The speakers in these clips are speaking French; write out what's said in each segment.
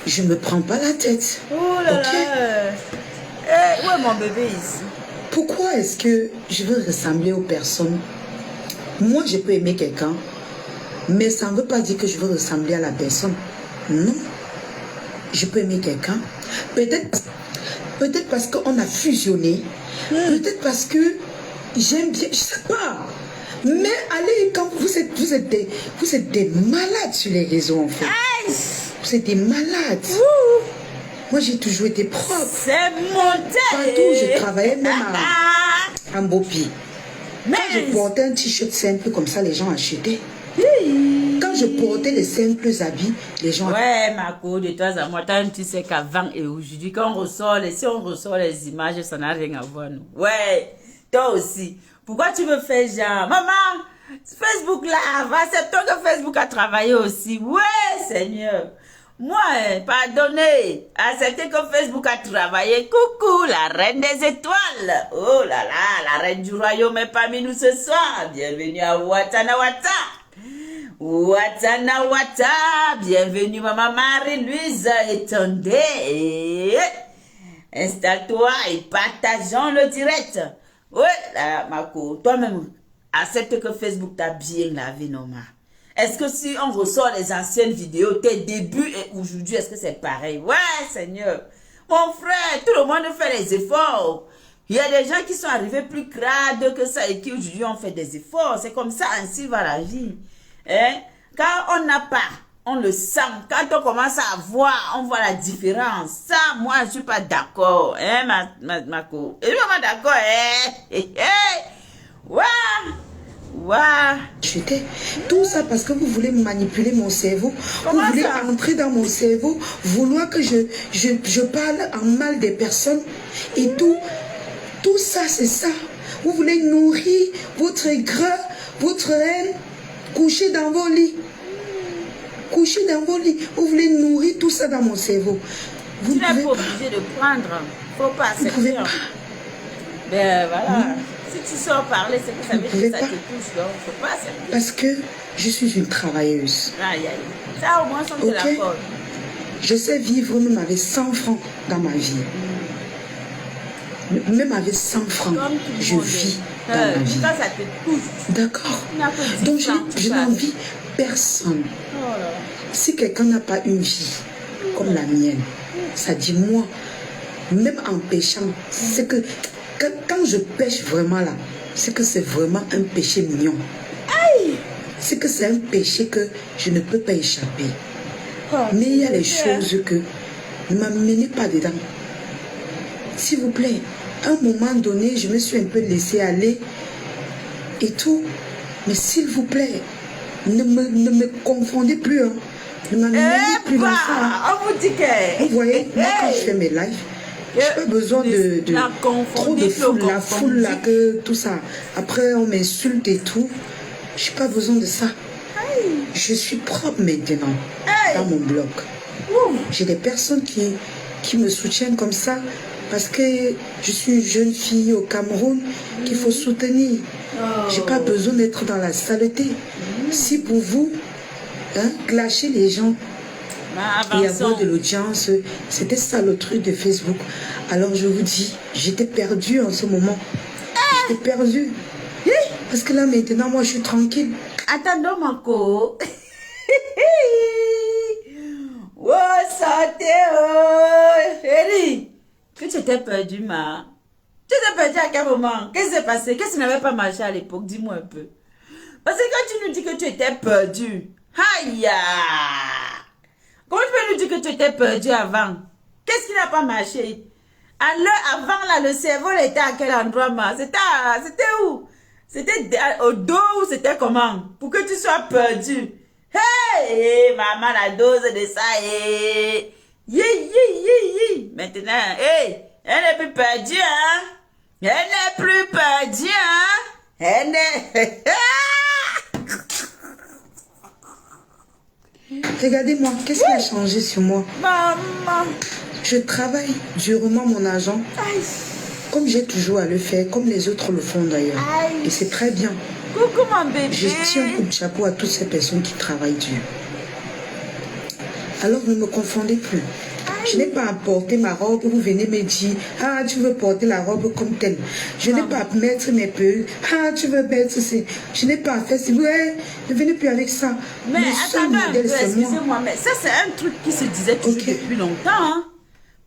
je me prends pas la tête. Oh là Ok? là. Eh, où est mon bébé ici? Pourquoi est-ce que je veux ressembler aux personnes? Moi, je peux aimer quelqu'un, mais ça ne veut pas dire que je veux ressembler à la personne. Non. Je peux aimer quelqu'un. Peut-être parce qu'on a fusionné. Peut-être parce que j'aime bien. Je sais pas. Mais allez, quand vous êtes des malades sur les réseaux, en fait. Aïe. Vous êtes des malades. Ouh. Moi, j'ai toujours été propre. C'est monté. Partout où je travaillais, même en Bopi. Mais Quand je portais un t-shirt simple comme ça, les gens achetaient. Quand je portais les simples habits, les gens... Ouais, Marco, de toi à moi, tu sais qu'avant et aujourd'hui, quand si on ressort les images, ça n'a rien à voir, nous. Ouais, toi aussi. Pourquoi tu veux faire genre, maman, Facebook là, acceptons que Facebook a travaillé aussi. Ouais, Seigneur. Moi, pardonnez, acceptez que Facebook a travaillé. Coucou, la reine des étoiles. Oh là là, la reine du royaume est parmi nous ce soir. Bienvenue à Watanawata. Watanawata. Bienvenue, maman Marie-Louise. Étendez. Installe-toi et partageons le direct. Ouais, là, Marco, toi-même, accepte que Facebook t'a bien lavé, normal. Est-ce que si on ressort les anciennes vidéos, tes débuts et aujourd'hui, est-ce que c'est pareil? Ouais, Seigneur. Mon frère, tout le monde fait les efforts. Il y a des gens qui sont arrivés plus crades que ça et qui aujourd'hui ont fait des efforts. C'est comme ça, ainsi va la vie. Hein? Quand on n'a pas, on le sent. Quand on commence à voir, on voit la différence. Ça, moi, je ne suis pas d'accord. Hein, Marco? Je ne suis pas d'accord. Hein? Ouais. Waouh! J'étais tout ça parce que vous voulez manipuler mon cerveau. Comment vous voulez ça? entrer dans mon cerveau, vouloir que je parle en mal des personnes et tout ça, c'est ça. Vous voulez nourrir votre aigreur, votre haine, coucher dans vos lits. Coucher dans vos lits. Vous voulez nourrir tout ça dans mon cerveau. Vous Tu ne n'es pouvez pas pas. obligé de prendre. Faut pas Vous ne pouvez accepter. pas. Ben voilà. Si tu sors parler, c'est que ça veut dire que ça pas. te touche. Donc, faut pas accepter. Parce que je suis une travailleuse. Aïe, aïe. Ça, au moins, on te Ok. l'accorde. Je sais vivre même avec 100 francs dans ma vie. Même avec 100 francs, Comme tout le je monde. vis dans ma vie. Quand ça te touche. D'accord. Tu n'as que 10 Donc francs, tu je passes. n'envie personne. Oh là là. Si quelqu'un n'a pas une vie comme la mienne, ça dit moi, même en péchant, c'est que quand je pêche vraiment là, c'est que c'est vraiment un péché mignon. C'est que c'est un péché que je ne peux pas échapper. Oh, Mais il y a les Seigneur. choses que ne m'amenez pas dedans. S'il vous plaît, à un moment donné, je me suis un peu laissée aller et tout. Mais s'il vous plaît, ne me confondez plus. Hein. Ne m'amenez plus dans ça. Hein. On vous dit que... Vous voyez, moi quand je fais mes lives, je n'ai pas besoin de la trop de confondue, foule, la confondue. foule là, que tout ça. Après, on m'insulte et tout. Je n'ai pas besoin de ça. Je suis propre maintenant dans mon blog. J'ai des personnes qui me soutiennent comme ça parce que je suis une jeune fille au Cameroun qu'il faut soutenir. J'ai pas besoin d'être dans la saleté. Si pour vous, hein, clasher les gens et avoir de l'audience, c'était ça le truc de Facebook. Alors je vous dis, j'étais perdue en ce moment. J'étais perdue. Parce que là maintenant, moi je suis tranquille. Attends, Marco. Oh, santé, oh. Chérie, que tu t'es perdu, ma. Tu t'es perdu à quel moment? Qu'est-ce qui s'est passé? Qu'est-ce qui n'avait pas marché à l'époque? Dis-moi un peu. Parce que quand tu nous dis que tu étais perdu, aïe! Comment tu peux nous dire que tu étais perdu avant? Qu'est-ce qui n'a pas marché? Avant, là, le cerveau il était à quel endroit, ma? C'était où? C'était au dos ou c'était comment? Pour que tu sois perdu. Hey, maman, la dose de ça, hey. Maintenant, hey, elle n'est plus perdue, hein? Elle n'est plus perdue, hein? Elle n'est... Regardez-moi, qu'est-ce qui a changé sur moi? Maman. Je travaille durement mon argent, Aïe. comme j'ai toujours à le faire, comme les autres le font d'ailleurs. Aïe. Et c'est très bien. Coucou mon bébé. Je tiens un coup de chapeau à toutes ces personnes qui travaillent dur. Alors ne me confondez plus. Je n'ai pas à porter ma robe, vous venez me dire, ah, tu veux porter la robe comme telle. Je n'ai pas à mettre mes perruques, ah, tu veux mettre ceci. Je n'ai pas à faire si vous ne venez plus avec ça. Mais attendez un peu, excusez-moi, mais ça c'est un truc qui se disait toujours depuis longtemps. Hein?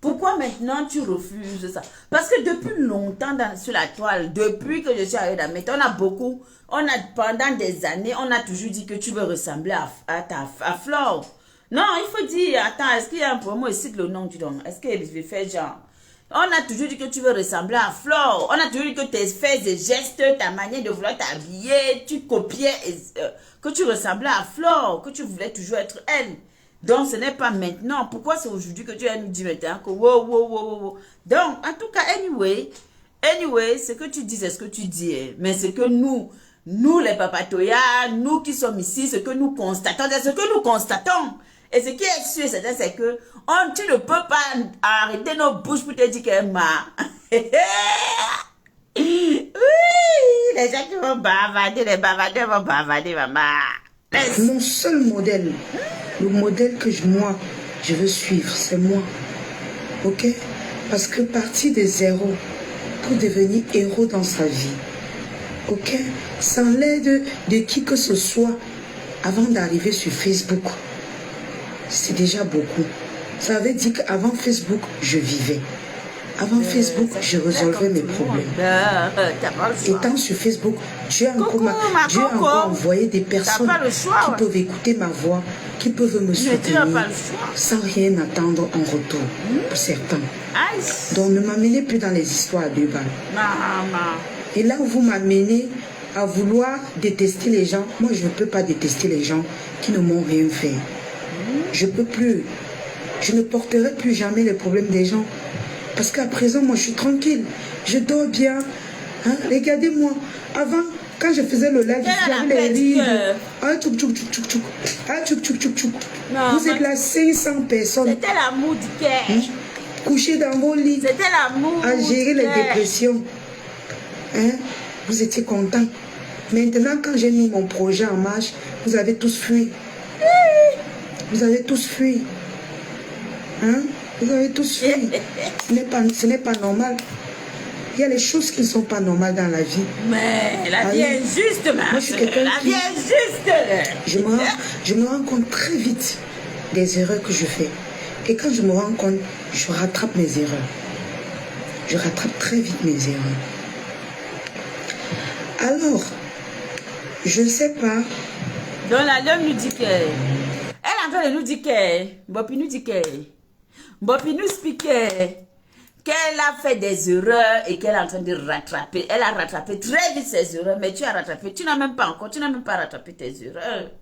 Pourquoi maintenant tu refuses ça? Parce que depuis longtemps sur la toile, depuis que je suis arrivée dans la méthode, pendant des années, on a toujours dit que tu veux ressembler à Flore. Non, il faut dire, attends, est-ce qu'il y a un promo ici le nom du don? Est-ce que je fais genre? On a toujours dit que tu veux ressembler à Flore. On a toujours dit que tes faits et gestes, ta manière de vouloir t'habiller, tu copiais, que tu ressemblais à Flore, que tu voulais toujours être elle. Donc, ce n'est pas maintenant. Pourquoi c'est aujourd'hui que tu vas nous dire maintenant que wow, wow, wow, wow. Donc, en tout cas, anyway, ce que tu dis, c'est ce que tu dis. Mais c'est que nous les papatoyas, nous qui sommes ici, ce que nous constatons, c'est ce que nous constatons. Et ce qui est sûr, c'est que tu ne peux pas arrêter nos bouches pour te dire qu'elle est marre. Oui, les gens qui vont bavarder, les bavardeurs vont bavarder, maman. Mon seul modèle, le modèle que moi, je veux suivre, c'est moi. Ok? Parce que partir de zéro pour devenir héros dans sa vie, ok? Sans l'aide de qui que ce soit, avant d'arriver sur Facebook, c'est déjà beaucoup. Ça veut dire qu'avant Facebook, je vivais. Avant Facebook, je résolvais mes problèmes. Étant sur Facebook, Dieu a encore envoyé des personnes qui peuvent écouter ma voix, qui peuvent me soutenir sans rien attendre en retour, pour certains. Donc ne m'amenez plus dans les histoires à 2 balles. Et là où vous m'amenez à vouloir détester les gens, moi je ne peux pas détester les gens qui ne m'ont rien fait. Je ne peux plus. Je ne porterai plus jamais les problèmes des gens. Parce qu'à présent, moi, je suis tranquille. Je dors bien. Hein? Regardez-moi. Avant, quand je faisais le live, j'avais les rides. Ah, tchouk, tchouk, tchouk, tchouk, tchouk. Ah, tchouk, tchouk, tchouk, tchouk. Vous êtes là, 500 personnes. C'était l'amour du cœur. Couchés dans vos lits. C'était l'amour. À gérer les dépressions. Hein? Vous étiez contents. Maintenant, quand j'ai mis mon projet en marche, vous avez tous fui. Vous avez tous fui. Hein? Vous avez tous fui. Ce n'est pas normal. Il y a les choses qui ne sont pas normales dans la vie. Mais la vie est injuste, ma moi, je suis quelqu'un la vie est injuste. Je me rends compte très vite des erreurs que je fais. Et quand je me rends compte, je rattrape mes erreurs. Je rattrape très vite mes erreurs. Alors, je ne sais pas. Donc la dame nous dit que... Elle est en train de nous dire que... Bopi nous dit que... Bopi nous explique qu'elle a fait des erreurs et qu'elle est en train de rattraper. Elle a rattrapé très vite ses erreurs, mais tu as rattrapé. Tu n'as même pas rattrapé tes erreurs.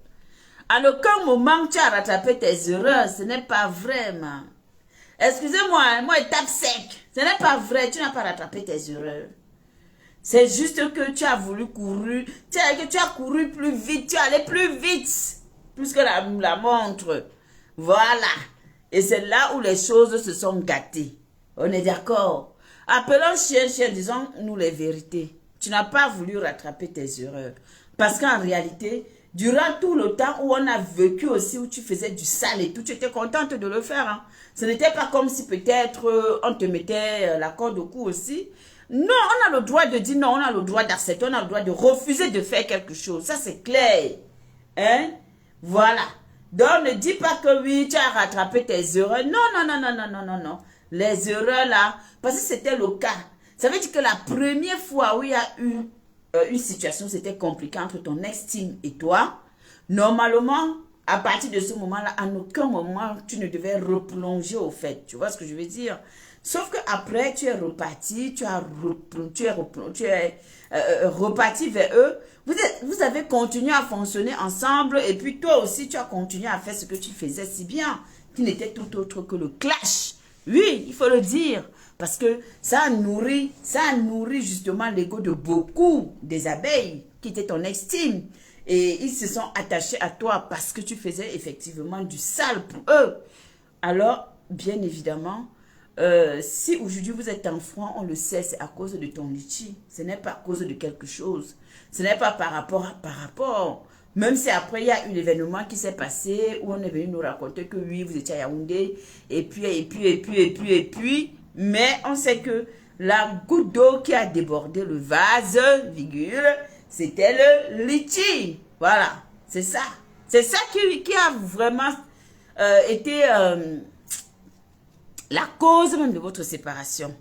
À aucun moment tu as rattrapé tes erreurs. Ce n'est pas vrai, man. Excusez-moi, moi, étape sec. Ce n'est pas vrai, tu n'as pas rattrapé tes erreurs. C'est juste que tu as voulu courir. Tu as couru plus vite, tu es allé plus vite. Plus que la montre. Voilà. Et c'est là où les choses se sont gâtées. On est d'accord. Appelons chien, disons-nous les vérités. Tu n'as pas voulu rattraper tes erreurs. Parce qu'en réalité, durant tout le temps où on a vécu aussi, où tu faisais du sale et tout, tu étais contente de le faire. Hein. Ce n'était pas comme si peut-être on te mettait la corde au cou aussi. Non, on a le droit de dire non, on a le droit d'accepter, on a le droit de refuser de faire quelque chose. Ça, c'est clair. Hein? Voilà. Donc, ne dis pas que oui, tu as rattrapé tes erreurs. Non. Les erreurs là, parce que c'était le cas. Ça veut dire que la première fois où il y a eu une situation, c'était compliqué entre ton ex-team et toi. Normalement, à partir de ce moment-là, à aucun moment, tu ne devais replonger au fait. Tu vois ce que je veux dire? Sauf qu'après, tu es reparti, tu es reparti vers eux. Vous avez continué à fonctionner ensemble et puis toi aussi, tu as continué à faire ce que tu faisais si bien, qui n'était tout autre que le clash. Oui, il faut le dire, parce que ça a nourri justement l'ego de beaucoup des abeilles qui étaient ton estime. Et ils se sont attachés à toi parce que tu faisais effectivement du sale pour eux. Alors, bien évidemment, si aujourd'hui vous êtes en froid, on le sait, c'est à cause de ton litchi. Ce n'est pas à cause de quelque chose. Ce n'est pas par rapport Même si après, il y a eu l'événement qui s'est passé, où on est venu nous raconter que oui, vous étiez à Yaoundé, et puis, mais on sait que la goutte d'eau qui a débordé le vase, virgule, c'était le litchi. Voilà, c'est ça. C'est ça qui a vraiment été la cause même de votre séparation.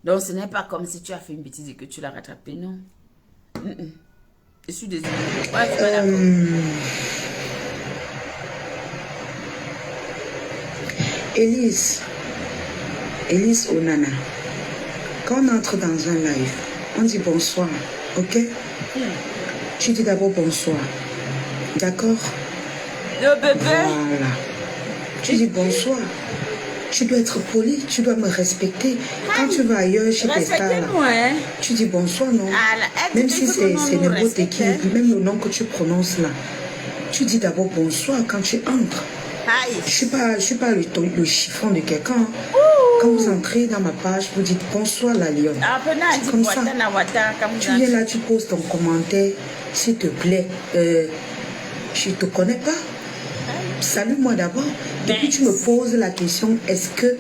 Donc, ce n'est pas comme si tu as fait une bêtise et que tu l'as rattrapé, non. Je suis désolée. Ouais, je suis pas d'accord. Élise Onana, quand on entre dans un live, on dit bonsoir, ok? Tu dis d'abord bonsoir, d'accord? Le bébé. Voilà. Tu dis bonsoir. Tu dois être poli, tu dois me respecter. Quand tu vas ailleurs chez tes stars, hein? tu dis bonsoir, non? Même si c'est n'importe qui, même le nom que tu prononces là, tu dis d'abord bonsoir quand tu entres. Je suis pas le chiffon de quelqu'un. Quand vous entrez dans ma page, vous dites bonsoir la lionne. C'est comme ça. Tu viens là, tu poses ton commentaire, s'il te plaît. Je ne te connais pas. Salue-moi d'abord. Et puis tu me poses la question, est-ce que...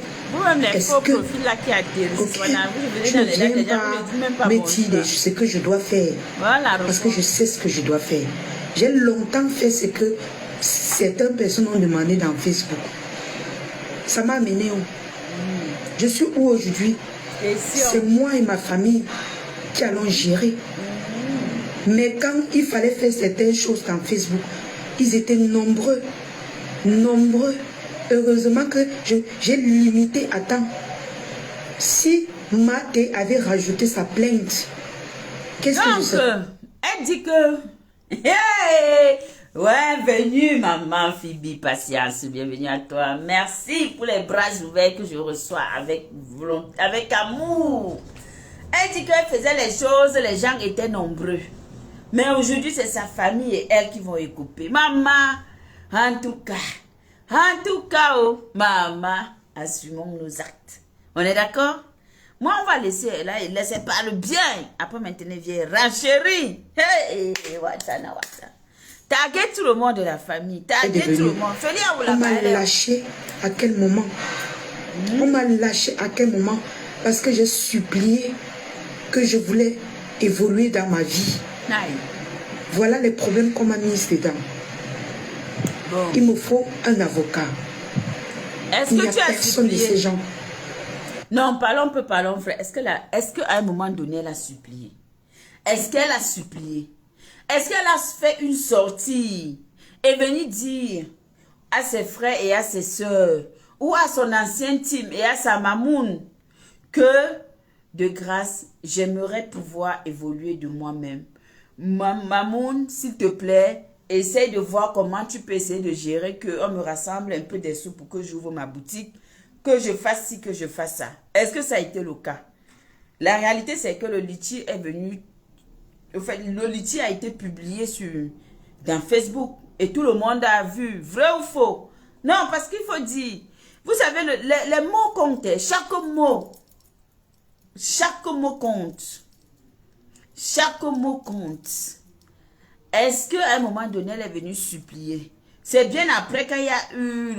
Tu ne viens pas me dire ce que je dois faire. Parce que je sais ce que je dois faire. J'ai longtemps fait ce que certaines personnes ont demandé dans Facebook. Ça m'a amené où? Je suis où aujourd'hui? C'est moi et ma famille qui allons gérer. Mais quand il fallait faire certaines choses dans Facebook, ils étaient nombreux. Heureusement que j'ai limité à temps. Si Maté avait rajouté sa plainte, qu'est-ce que je sais? Elle dit que... Hey! Ouais, venue maman Phoebe, patience, bienvenue à toi. Merci pour les bras ouverts que je reçois avec amour. Elle dit qu'elle faisait les choses, les gens étaient nombreux. Mais aujourd'hui, c'est sa famille et elle qui vont écouter. Maman, en tout cas, oh, maman, assumons nos actes. On est d'accord? Moi, on va laisser là, il laisse parler bien. Après, maintenant, viens renchérir. Hey, Watana. Taguez tout le monde de la famille. Taguez tout le monde. On m'a lâché à quel moment? On m'a lâché à quel moment? Parce que j'ai supplié que je voulais évoluer dans ma vie. Voilà les problèmes qu'on m'a mis dedans. Bon. Il me faut un avocat. Est-ce que tu as personne de ces gens. Non, parlons, frère. Est-ce qu'à un moment donné, elle a supplié? Est-ce qu'elle a supplié? Est-ce qu'elle a fait une sortie et venue dire à ses frères et à ses soeurs ou à son ancien team et à sa mamoun que, de grâce, j'aimerais pouvoir évoluer de moi-même? Mamoun, s'il te plaît, essaye de voir comment tu peux essayer de gérer qu'on me rassemble un peu des sous pour que j'ouvre ma boutique, que je fasse ci, que je fasse ça. Est-ce que ça a été le cas? La réalité, c'est que le litchi est venu... En fait, le litchi a été publié dans Facebook et tout le monde a vu. Vrai ou faux? Non, parce qu'il faut dire... Vous savez, les mots comptent. Chaque mot compte. Chaque mot compte. Est-ce qu'à un moment donné, elle est venue supplier? C'est bien après quand il y a eu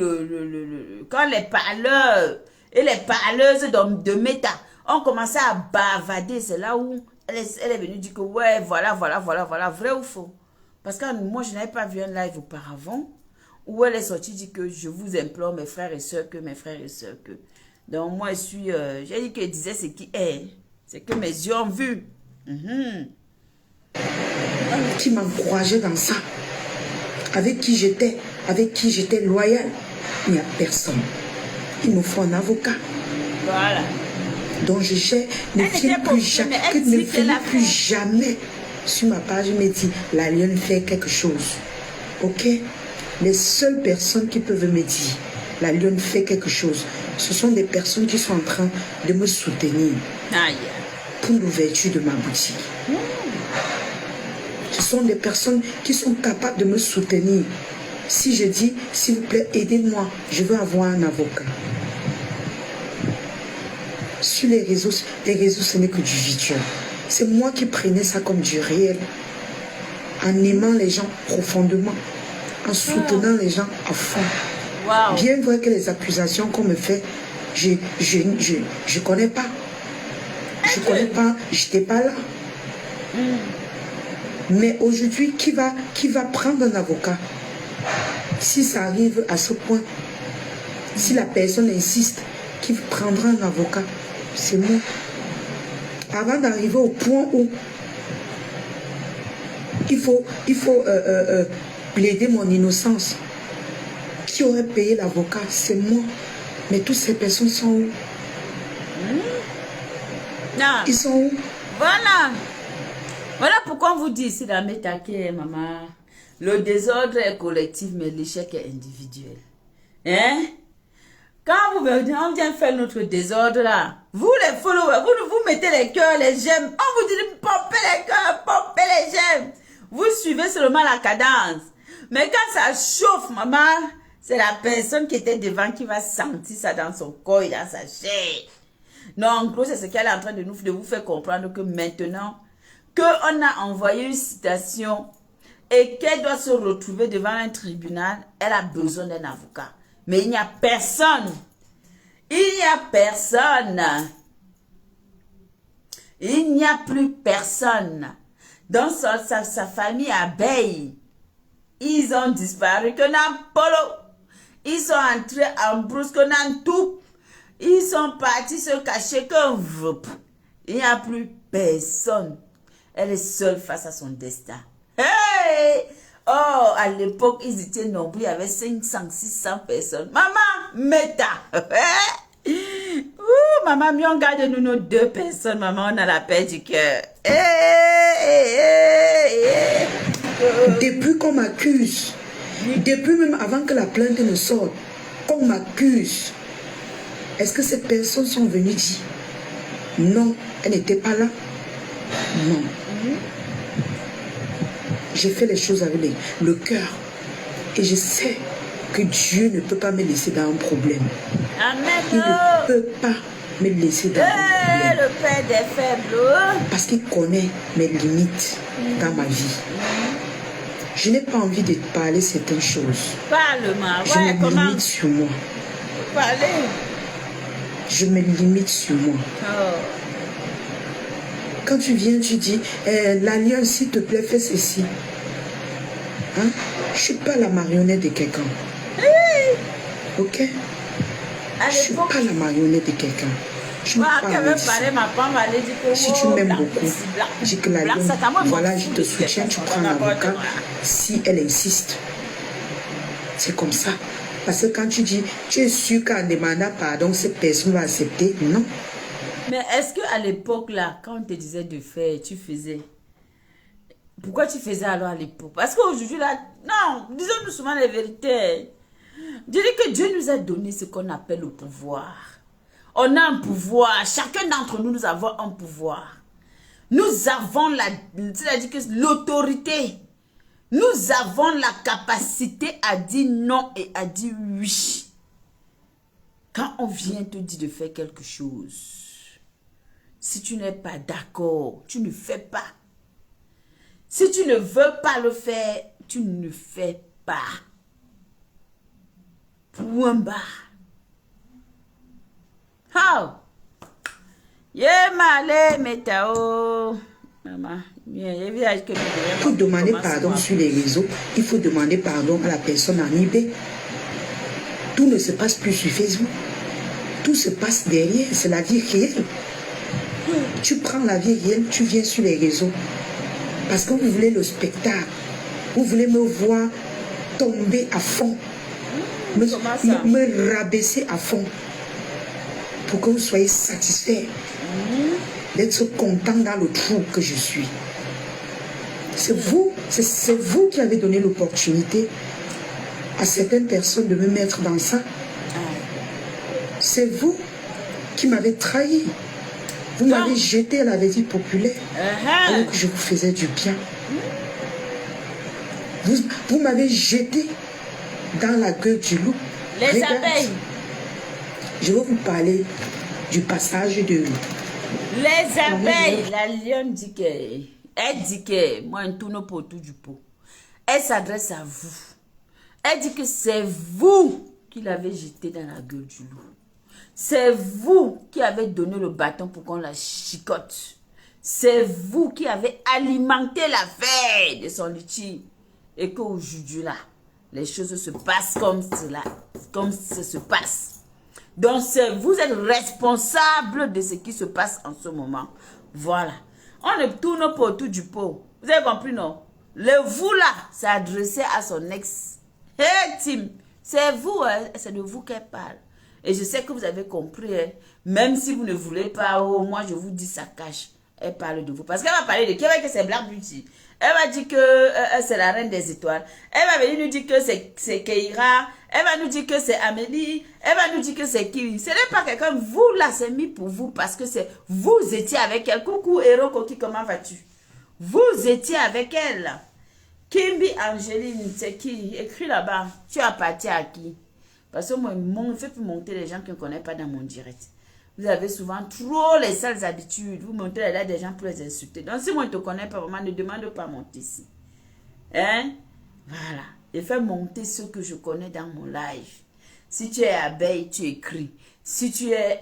quand les parleurs et les parleuses de Meta ont commencé à bavader. C'est là où elle est venue dire que ouais, voilà, vrai ou faux? Parce que moi, je n'avais pas vu un live auparavant où elle est sortie dit que je vous implore, mes frères et sœurs, que. Donc moi, j'ai dit qu'elle disait ce qui est. C'est que mes yeux ont vu. Qui m'encourageait dans ça, avec qui j'étais loyal, il n'y a personne. Il me faut un avocat. Voilà. Donc ne viens plus jamais sur ma page et me dire la lionne fait quelque chose. Ok? Les seules personnes qui peuvent me dire la lionne fait quelque chose, ce sont des personnes qui sont en train de me soutenir pour l'ouverture de ma boutique. Ce sont des personnes qui sont capables de me soutenir. Si je dis, s'il vous plaît, aidez-moi, je veux avoir un avocat. Sur les réseaux, ce n'est que du virtuel. C'est moi qui prenais ça comme du réel. en aimant les gens profondément, en soutenant les gens à fond. Wow. Bien vrai que les accusations qu'on me fait, je connais pas. Je connais pas, j'étais pas là. Mais aujourd'hui, qui va prendre un avocat? Si ça arrive à ce point, si la personne insiste, qui prendra un avocat? C'est moi. Avant d'arriver au point où il faut plaider mon innocence, qui aurait payé l'avocat? C'est moi. Mais toutes ces personnes sont où? Non. Ils sont où? Voilà. Voilà pourquoi on vous dit ici dans mes taquets, maman. Le désordre est collectif, mais l'échec est individuel. Hein? Quand vous venez, on vient faire notre désordre là. Vous les followers, vous mettez les cœurs, les j'aime. On vous dit de pomper les cœurs, pomper les j'aime. Vous suivez seulement la cadence. Mais quand ça chauffe, maman, c'est la personne qui était devant qui va sentir ça dans son corps et dans sa chair. Non, en gros, c'est ce qu'elle est en train de vous faire comprendre que maintenant, qu'on a envoyé une citation et qu'elle doit se retrouver devant un tribunal, elle a besoin d'un avocat. Mais il n'y a personne. Il n'y a personne. Il n'y a plus personne. Dans sa famille abeille, ils ont disparu. Que n'a polo. Ils sont entrés en brousse. Que n'a tout. Ils sont partis se cacher que il n'y a plus personne. Elle est seule face à son destin. Hey! Oh, à l'époque, ils étaient nombreux. Il y avait 500, 600 personnes. Maman, Meta. Maman, mieux on garde nous nos 2 personnes. Maman, on a la paix du cœur. Depuis qu'on m'accuse, depuis même avant que la plainte ne sorte, qu'on m'accuse, est-ce que ces personnes sont venues dire non, elles n'étaient pas là? Non. J'ai fait les choses avec le cœur. Et je sais que Dieu ne peut pas me laisser dans un problème. Amen. Il ne peut pas me laisser dans un problème. Le Père des faibles. Parce qu'il connaît mes limites dans ma vie. Je n'ai pas envie de parler certaines choses. Parle-moi. Je me limite sur moi. Parlez. Je me limite sur moi. Oh. Quand tu viens, tu dis, l'alliance, s'il te plaît, fais ceci. Hein? Je ne suis pas la marionnette de quelqu'un. Ok? Je ne suis pas la marionnette de quelqu'un. Je ne parle pas. Si tu m'aimes beaucoup, dis que l'alliance, voilà, je te soutiens, tu prends l'avocat. Si elle insiste, c'est comme ça. Parce que quand tu dis, tu es sûr qu'en demandant pardon, cette personne va accepter, non. Mais est-ce qu'à l'époque, là, quand on te disait de faire, tu faisais? Pourquoi tu faisais alors à l'époque? Parce qu'aujourd'hui, là, non, disons-nous souvent la vérité. Je dis que Dieu nous a donné ce qu'on appelle le pouvoir. On a un pouvoir. Chacun d'entre nous, nous avons un pouvoir. Nous avons c'est-à-dire que l'autorité. Nous avons la capacité à dire non et à dire oui. Quand on vient te dire de faire quelque chose, si tu n'es pas d'accord, tu ne fais pas. Si tu ne veux pas le faire, tu ne fais pas. Point barre. How? Malé, métao. Maman, pour demander pardon sur les réseaux, il faut demander pardon à la personne en eBay. Tout ne se passe plus sur Facebook. Tout se passe derrière, c'est la vie réelle. Tu prends la vie réelle, tu viens sur les réseaux. Parce que vous voulez le spectacle. Vous voulez me voir tomber à fond. Me rabaisser à fond. Pour que vous soyez satisfait. D'être content dans le trou que je suis. C'est vous qui avez donné l'opportunité à certaines personnes de me mettre dans ça. C'est vous qui m'avez trahi. Vous m'avez jeté à la vie populaire alors que je vous faisais du bien. Vous m'avez jeté dans la gueule du loup. Les abeilles. Je vais vous parler du passage de... Les abeilles. La lionne dit qu'elle Elle dit que, moi, un tourne pour tout du pot. Elle s'adresse à vous. Elle dit que c'est vous qui l'avez jeté dans la gueule du loup. C'est vous qui avez donné le bâton pour qu'on la chicote. C'est vous qui avez alimenté la veille de son litige. Et qu'aujourd'hui, là, les choses se passent comme cela, comme ça se passe. Donc, vous êtes responsable de ce qui se passe en ce moment. Voilà. On ne tourne pas autour du pot. Vous avez compris, non? Le vous, là, c'est adressé à son ex. Hey, Tim, c'est vous, hein? C'est de vous qu'elle parle. Et je sais que vous avez compris, hein? Même si vous ne voulez pas, oh, moi, je vous dis, ça cache. Elle parle de vous. Parce qu'elle va parler de qui? Elle va dire que c'est Black Beauty. Elle va dire que c'est la reine des étoiles. Elle va venir nous dire que c'est Keira. Elle va nous dire que c'est Amélie. Elle va nous dire que c'est qui. Ce n'est pas quelqu'un. Vous, là, c'est mis pour vous. Parce que c'est vous étiez avec elle. Coucou, Héros Coqui, comment vas-tu? Vous étiez avec elle. Kimbi Angeline, c'est qui? Écris là-bas. Tu appartiens à qui? Parce que moi, je ne fais plus monter les gens qui ne connaissent pas dans mon direct. Vous avez souvent trop les sales habitudes. Vous montez là des gens pour les insulter. Donc, si moi, je ne te connais pas vraiment, ne demande pas à monter ici. Hein? Voilà. Je fais monter ce que je connais dans mon live. Si tu es abeille, tu écris. Si tu es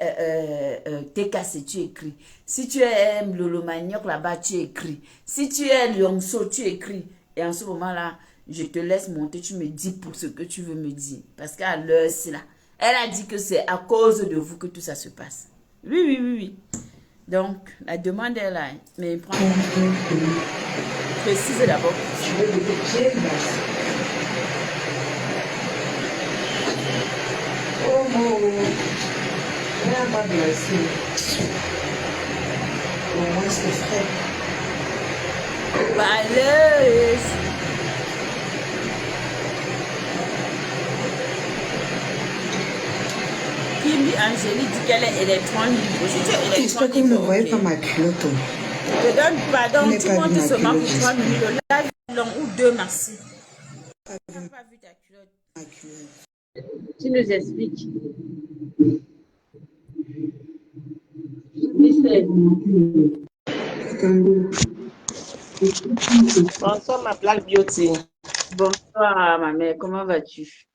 TKC, tu écris. Si tu es Lolo Manioc là-bas, tu écris. Si tu es Lionceau, tu écris. Et en ce moment-là, je te laisse monter. Tu me dis pour ce que tu veux me dire. Parce qu'à l'heure, c'est là. Elle a dit que c'est à cause de vous que tout ça se passe. Oui, oui, oui, oui. Donc, la demande est là. Mais prends. Précise d'abord. Oh, pas blessé. Au moins, c'est frais. Balèze. Kimbi Angélique dit qu'elle est électron libre. Si tu es électron J'espère que vous ne voyez pas ma culotte. Je donne pardon, tu montes seulement pour 3 minutes. Le live long ou 2, merci. Je n'ai pas vu ta culotte. Ma culotte. Tu nous expliques. Bonsoir, ma Black Beauty. Bonsoir, ma mère. Comment vas-tu?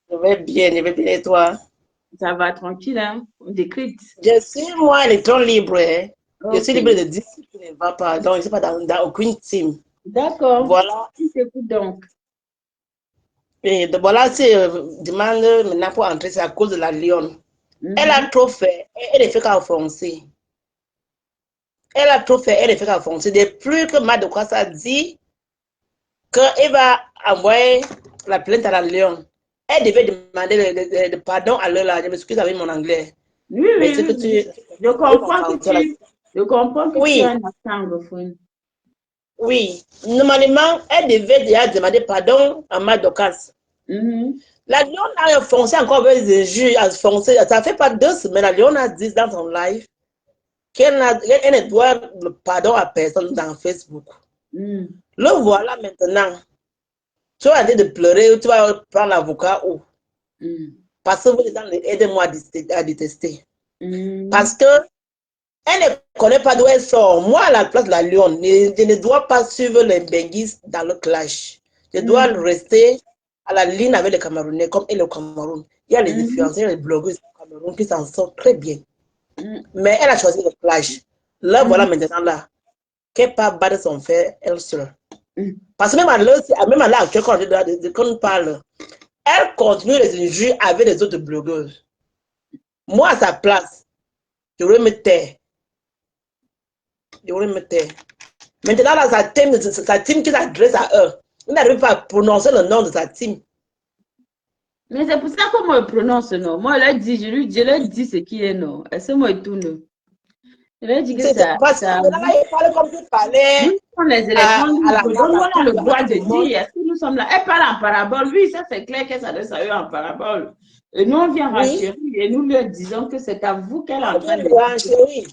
Je vais bien et toi? Ça va tranquille, hein? On décrypte. Je suis, moi, électron libre. Hein. Okay. Je suis libre de dire ce qui ne va pas. Donc, je ne suis pas dans aucune team. D'accord. Voilà. Tu t'écoutes donc. Et de, voilà, si demande maintenant pour entrer, c'est à cause de la lionne. Elle a trop fait. Elle est fait qu'à foncer. Elle a trop fait. Elle est fait qu'à foncer. Depuis que Madokasa dit qu'elle va envoyer la plainte à la lionne, elle devait demander le pardon à l'heure là. Je m'excuse avec mon anglais. Oui, oui, oui, oui. Je comprends que tu as un accent anglophone. Oui. Normalement, elle devait déjà demander pardon à Madokas. La lionne a foncé encore avec des juges, a foncé. Ça fait pas 2 semaines. La lionne a dit dans son live qu'elle ne doit le pardon à personne dans Facebook. Le voilà maintenant. Tu vas arrêter de pleurer, tu vas prendre l'avocat où? Parce que vous êtes aidez-moi à détester. Parce que elle ne connaît pas d'où elle sort. Moi, à la place de la lionne, je ne dois pas suivre les Benguis dans le clash. Je dois rester à la ligne avec les Camerounais, comme elle au Cameroun. Il y a les influenceurs, les blogueurs au Cameroun qui s'en sortent très bien. Mais elle a choisi le clash. Là, voilà maintenant là, qu'elle pas battre son frère, elle seule. Parce que même à l'heure actuelle, quand on parle, elle continue les injures avec les autres blogueuses. Moi, à sa place, je vais me taire. Maintenant, là, sa team qui s'adresse à eux, il n'arrive pas à prononcer le nom de sa team. Mais c'est pour ça que moi, je prononce non. Moi, je lui dis ce qui est non. Et c'est moi tout non. Je lui ai dit que ça. Parce que là, il parle comme tu parlais. Nous sommes les élections, nous avons le droit de dire. Est-ce que nous sommes là? Elle parle en parabole. Oui, ça c'est clair qu'elle s'adresse à eux en parabole. Et nous, on vient renchérir et nous leur disons que c'est à vous qu'elle est en train de renchérir.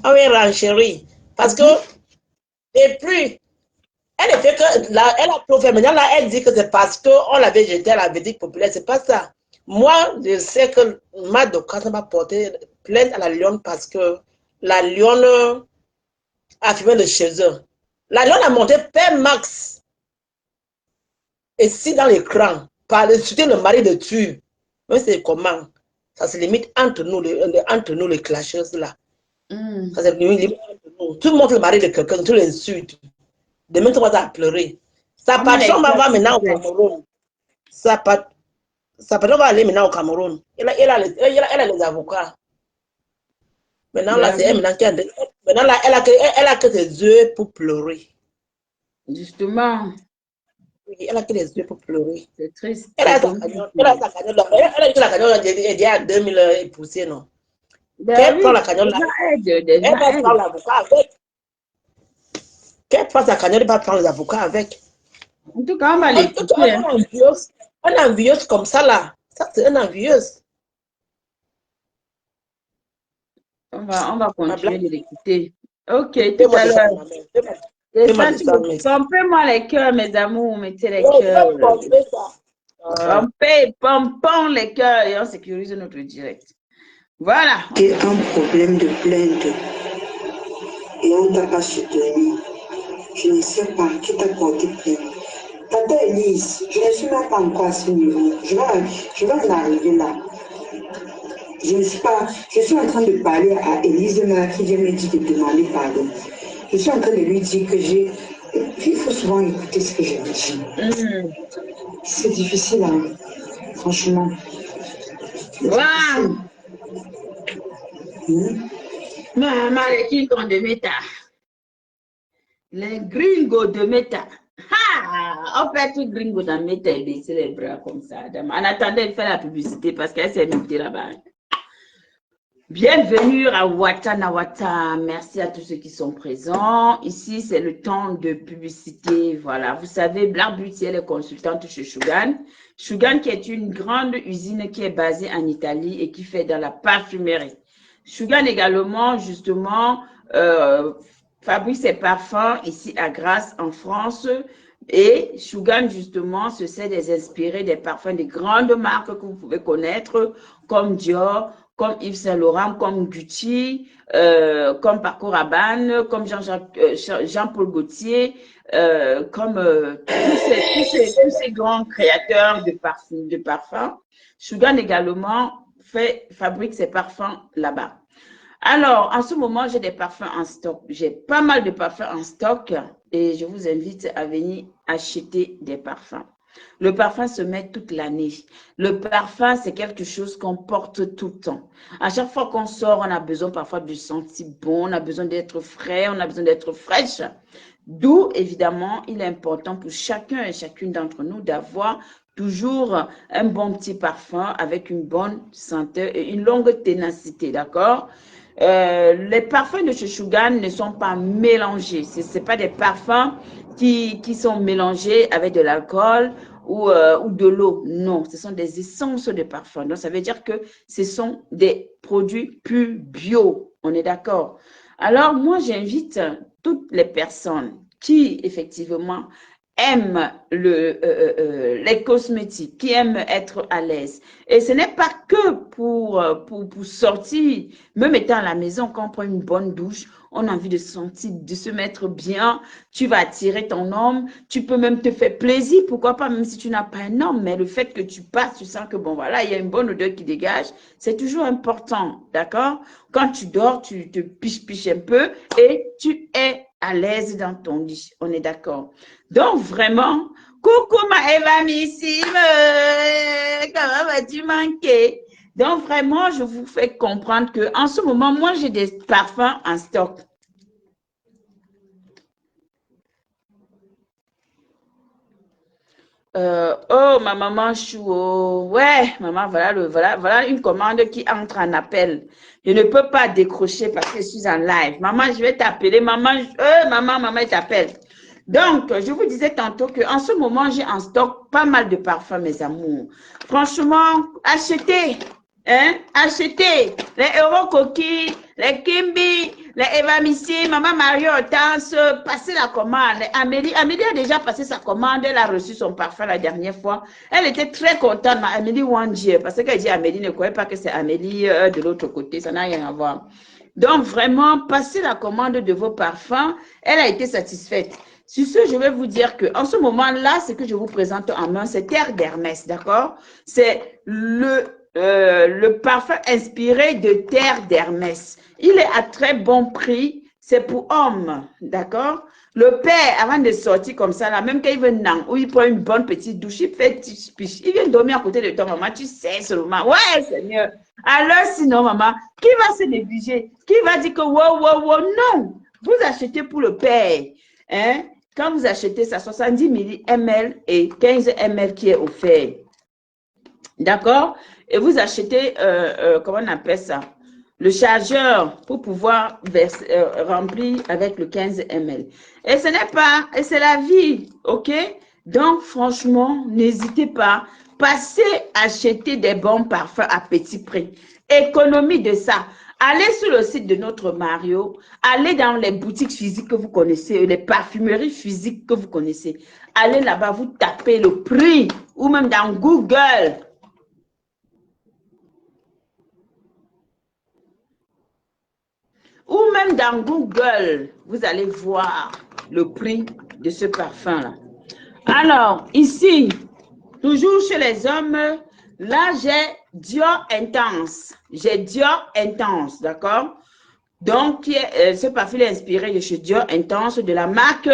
Ah oui, renchérir. Parce que, et puis, elle fait que, là, elle a trop fait. Maintenant, là, elle dit que c'est parce qu'on l'avait jeté à la Védique populaire. C'est pas ça. Moi, je sais que Madoka va porter plainte à la lionne parce que la lionne à filmer de chez eux. La lionne a monté Père Max. Et si dans l'écran, par le soutien le mari de tu, mais c'est comment? Ça se limite entre nous les clasheuses là. Ça se limite entre nous. Tu montres le mari de quelqu'un, tu l'insultes. Demain, tu vas pleurer. Sa patron va maintenant au Cameroun. Sa patron va aller maintenant au Cameroun. Elle a les avocats. Maintenant, là, c'est elle maintenant qui a... Maintenant, là, elle a que ses yeux pour pleurer. Justement. Oui, elle a que les yeux pour pleurer. C'est triste. Elle a sa cagnotte. Elle a dit que la cagnotte est déjà à 2000 et poussée, non? Qu'elle prend la cagnotte là. Elle va prendre l'avocat avec. Qu'elle prend sa cagnotte, elle va prendre les avocats avec. En tout cas, on va l'écouter. Un envieuse comme ça, là. Ça, c'est un envieuse. On va continuer de l'écouter. Ok, tout à l'heure. Pompez-moi les cœurs, mes amours, mettez les cœurs. Pompons les cœurs et on sécurise notre direct. Voilà. C'est un problème de plainte et on t'a pas soutenu. Je ne sais pas qui t'a porté plainte. Tata Elise, je ne suis même pas encore à ce niveau. Je vais en arriver là. Je ne sais pas, je suis en train de parler à Elise qui vient me dire de demander pardon. Je suis en train de lui dire que il faut souvent écouter ce que je dis. C'est difficile, hein, franchement. Waouh! Maman, les Kingons de Meta. Les gringos de Meta. En fait, les gringos de Meta et baisser les bras comme ça. En attendant, elle fait la publicité parce qu'elle s'est montée là-bas. Bienvenue à Watanawata. Merci à tous ceux qui sont présents. Ici, c'est le temps de publicité. Voilà, vous savez, Black Beauty, elle est consultante chez Shugan. Shugan qui est une grande usine qui est basée en Italie et qui fait dans la parfumerie. Shugan également, justement, fabrique ses parfums ici à Grasse, en France. Et Shugan, justement, se sert des inspirés des parfums des grandes marques que vous pouvez connaître, comme Dior, comme Yves Saint Laurent, comme Gucci, comme Paco Rabanne, comme Jean-Paul Gaultier, comme tous ces grands créateurs de parfums. Shugan également fabrique ses parfums là-bas. Alors, en ce moment, j'ai des parfums en stock. J'ai pas mal de parfums en stock et je vous invite à venir acheter des parfums. Le parfum se met toute l'année. Le parfum, c'est quelque chose qu'on porte tout le temps. À chaque fois qu'on sort, on a besoin parfois de sentir bon, on a besoin d'être frais, on a besoin d'être fraîche. D'où, évidemment, il est important pour chacun et chacune d'entre nous d'avoir toujours un bon petit parfum avec une bonne senteur et une longue ténacité, d'accord? Les parfums de chez Shugan ne sont pas mélangés. Ce ne sont pas des parfums qui sont mélangés avec de l'alcool ou de l'eau. Non, ce sont des essences de parfums. Donc, ça veut dire que ce sont des produits plus bio. On est d'accord? Alors, moi, j'invite toutes les personnes qui, effectivement, aiment les cosmétiques, qui aiment être à l'aise. Et ce n'est pas que pour sortir, même étant à la maison, quand on prend une bonne douche, on a envie de sentir, de se mettre bien, tu vas attirer ton homme, tu peux même te faire plaisir, pourquoi pas, même si tu n'as pas un homme, mais le fait que tu passes, tu sens que bon voilà, il y a une bonne odeur qui dégage, c'est toujours important, d'accord? Quand tu dors, tu te piches un peu et tu es à l'aise dans ton lit, on est d'accord? Donc vraiment, coucou ma Eva Missime, comment vas-tu manquer? Donc vraiment, je vous fais comprendre que en ce moment, moi j'ai des parfums en stock. Oh ma maman chou, ouais maman, voilà une commande qui entre en appel. Je ne peux pas décrocher parce que je suis en live. Maman, je vais t'appeler. Maman, maman, elle t'appelle. Donc, je vous disais tantôt qu'en ce moment, j'ai en stock pas mal de parfums, mes amours. Franchement, achetez, hein, achetez les Euro Coquille, les Kimby, les Eva Missy, Maman Mario Hortense, passez la commande. Amélie a déjà passé sa commande, elle a reçu son parfum la dernière fois. Elle était très contente, Amélie Wandier, parce qu'elle dit Amélie ne croyait pas que c'est Amélie de l'autre côté, ça n'a rien à voir. Donc, vraiment, passez la commande de vos parfums. Elle a été satisfaite. Sur ce, je vais vous dire qu'en ce moment-là, ce que je vous présente en main, c'est Terre d'Hermès, d'accord? C'est le parfum inspiré de Terre d'Hermès. Il est à très bon prix. C'est pour hommes, d'accord? Le père, avant de sortir comme ça, là, même quand il veut ou il prend une bonne petite douche, il fait piche, il vient dormir à côté de toi, maman, tu sais seulement. Ouais, Seigneur. Alors, sinon, maman, qui va se négliger? Qui va dire que wow, non. Vous achetez pour le père, hein? Quand vous achetez ça, 70 ml et 15 ml qui est offert. D'accord? Et vous achetez, comment on appelle ça? Le chargeur pour pouvoir remplir avec le 15 ml. Et ce n'est pas, et c'est la vie, ok? Donc, franchement, n'hésitez pas. Passez acheter des bons parfums à petit prix. Économie de ça. Allez sur le site de notre Mario. Allez dans les boutiques physiques que vous connaissez, les parfumeries physiques que vous connaissez. Allez là-bas, vous tapez le prix ou même dans Google. Ou même dans Google, vous allez voir le prix de ce parfum-là. Alors, ici, toujours chez les hommes, là, j'ai Dior Intense. J'ai Dior Intense, d'accord? Donc, ce parfum est inspiré de chez Dior Intense, de la marque,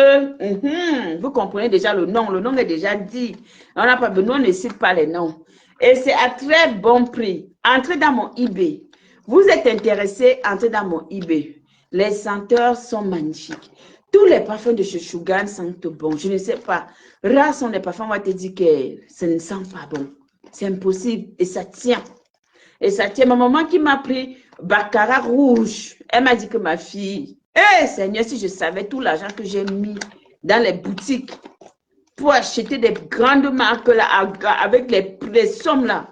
vous comprenez déjà le nom est déjà dit. On n'a pas besoin, on ne cite pas les noms. Et c'est à très bon prix. Entrez dans mon eBay. Vous êtes intéressé, entrez dans mon eBay. Les senteurs sont magnifiques. Tous les parfums de chez Shugan sentent bon. Je ne sais pas. Rares sont les parfums, on va te dire que ça ne sent pas bon. C'est impossible. Et ça tient. Et ça tient. Ma maman qui m'a pris Baccarat rouge, elle m'a dit que ma fille, Seigneur, si je savais tout l'argent que j'ai mis dans les boutiques pour acheter des grandes marques là, avec les sommes là,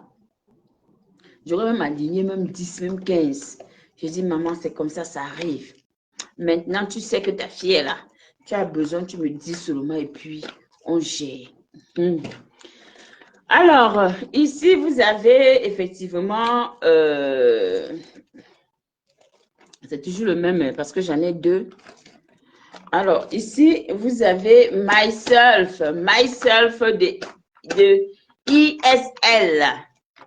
j'aurais même aligné même 10, même 15. Je dis, maman, c'est comme ça arrive. Maintenant, tu sais que ta fille est là. Tu as besoin, tu me dis seulement et puis on gère. Alors, ici, vous avez effectivement, c'est toujours le même parce que j'en ai deux. Alors, ici, vous avez Myself de ISL,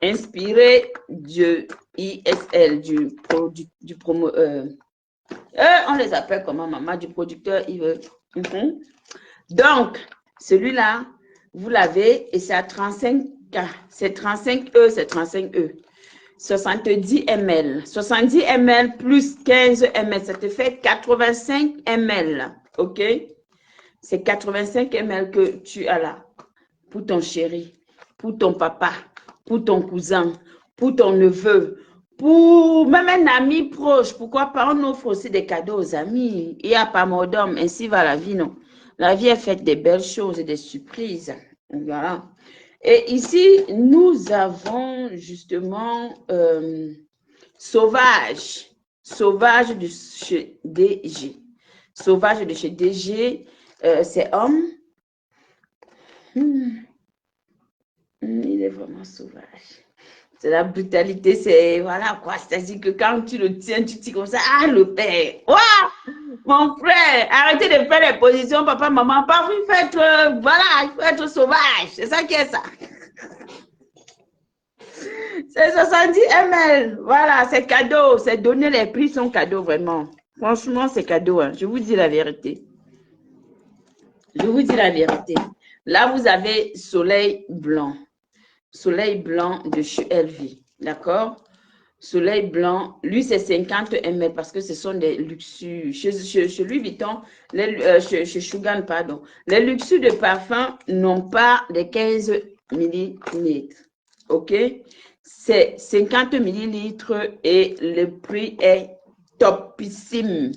inspiré de ISL, du promo. On les appelle comment, maman, du producteur, il veut. Donc, celui-là, vous l'avez et c'est à 35K. C'est 35E, c'est 35E. 70 ml. 70 ml plus 15 ml, ça te fait 85 ml. OK? C'est 85 ml que tu as là. Pour ton chéri, pour ton papa, pour ton cousin, pour ton neveu, pour même un ami proche. Pourquoi pas? On offre aussi des cadeaux aux amis. Il n'y a pas mort d'homme. Ainsi va la vie, non? La vie est faite des belles choses et des surprises. Voilà. Et ici, nous avons justement Sauvage. Sauvage de chez DG. Sauvage de chez DG, c'est homme. Il est vraiment sauvage. C'est la brutalité, c'est voilà quoi. C'est-à-dire que quand tu le tiens, tu dis comme ça, ah le père, wow, mon frère, arrêtez de faire les positions, papa, maman, pas il faut être, voilà, il faut être sauvage. C'est ça qui est ça. C'est 70 ml, voilà, c'est cadeau, c'est donner les prix sont cadeaux vraiment. Franchement, c'est cadeau, hein. Je vous dis la vérité. Je vous dis la vérité. Là, vous avez Soleil Blanc. Soleil Blanc de chez LV. D'accord? Soleil Blanc, lui, c'est 50 ml parce que ce sont des luxures. Chez Louis Vuitton, chez Shugan, pardon. Les luxures de parfum n'ont pas les 15 millilitres. OK? C'est 50 millilitres et le prix est topissime.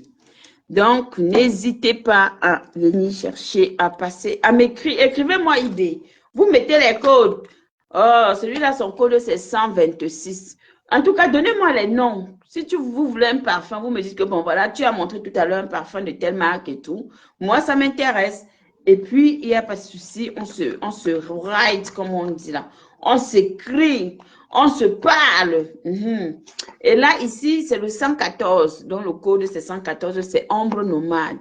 Donc, n'hésitez pas à venir chercher, à passer, à m'écrire. Écrivez-moi idée. Vous mettez les codes. Oh, celui-là, son code, c'est 126. En tout cas, donnez-moi les noms. Si vous voulez un parfum, vous me dites que, bon, voilà, tu as montré tout à l'heure un parfum de telle marque et tout. Moi, ça m'intéresse. Et puis, il n'y a pas de souci. On se ride, comme on dit là. On s'écrit. On se parle. Et là, ici, c'est le 114. Donc, le code, c'est 114, c'est Ombre Nomade.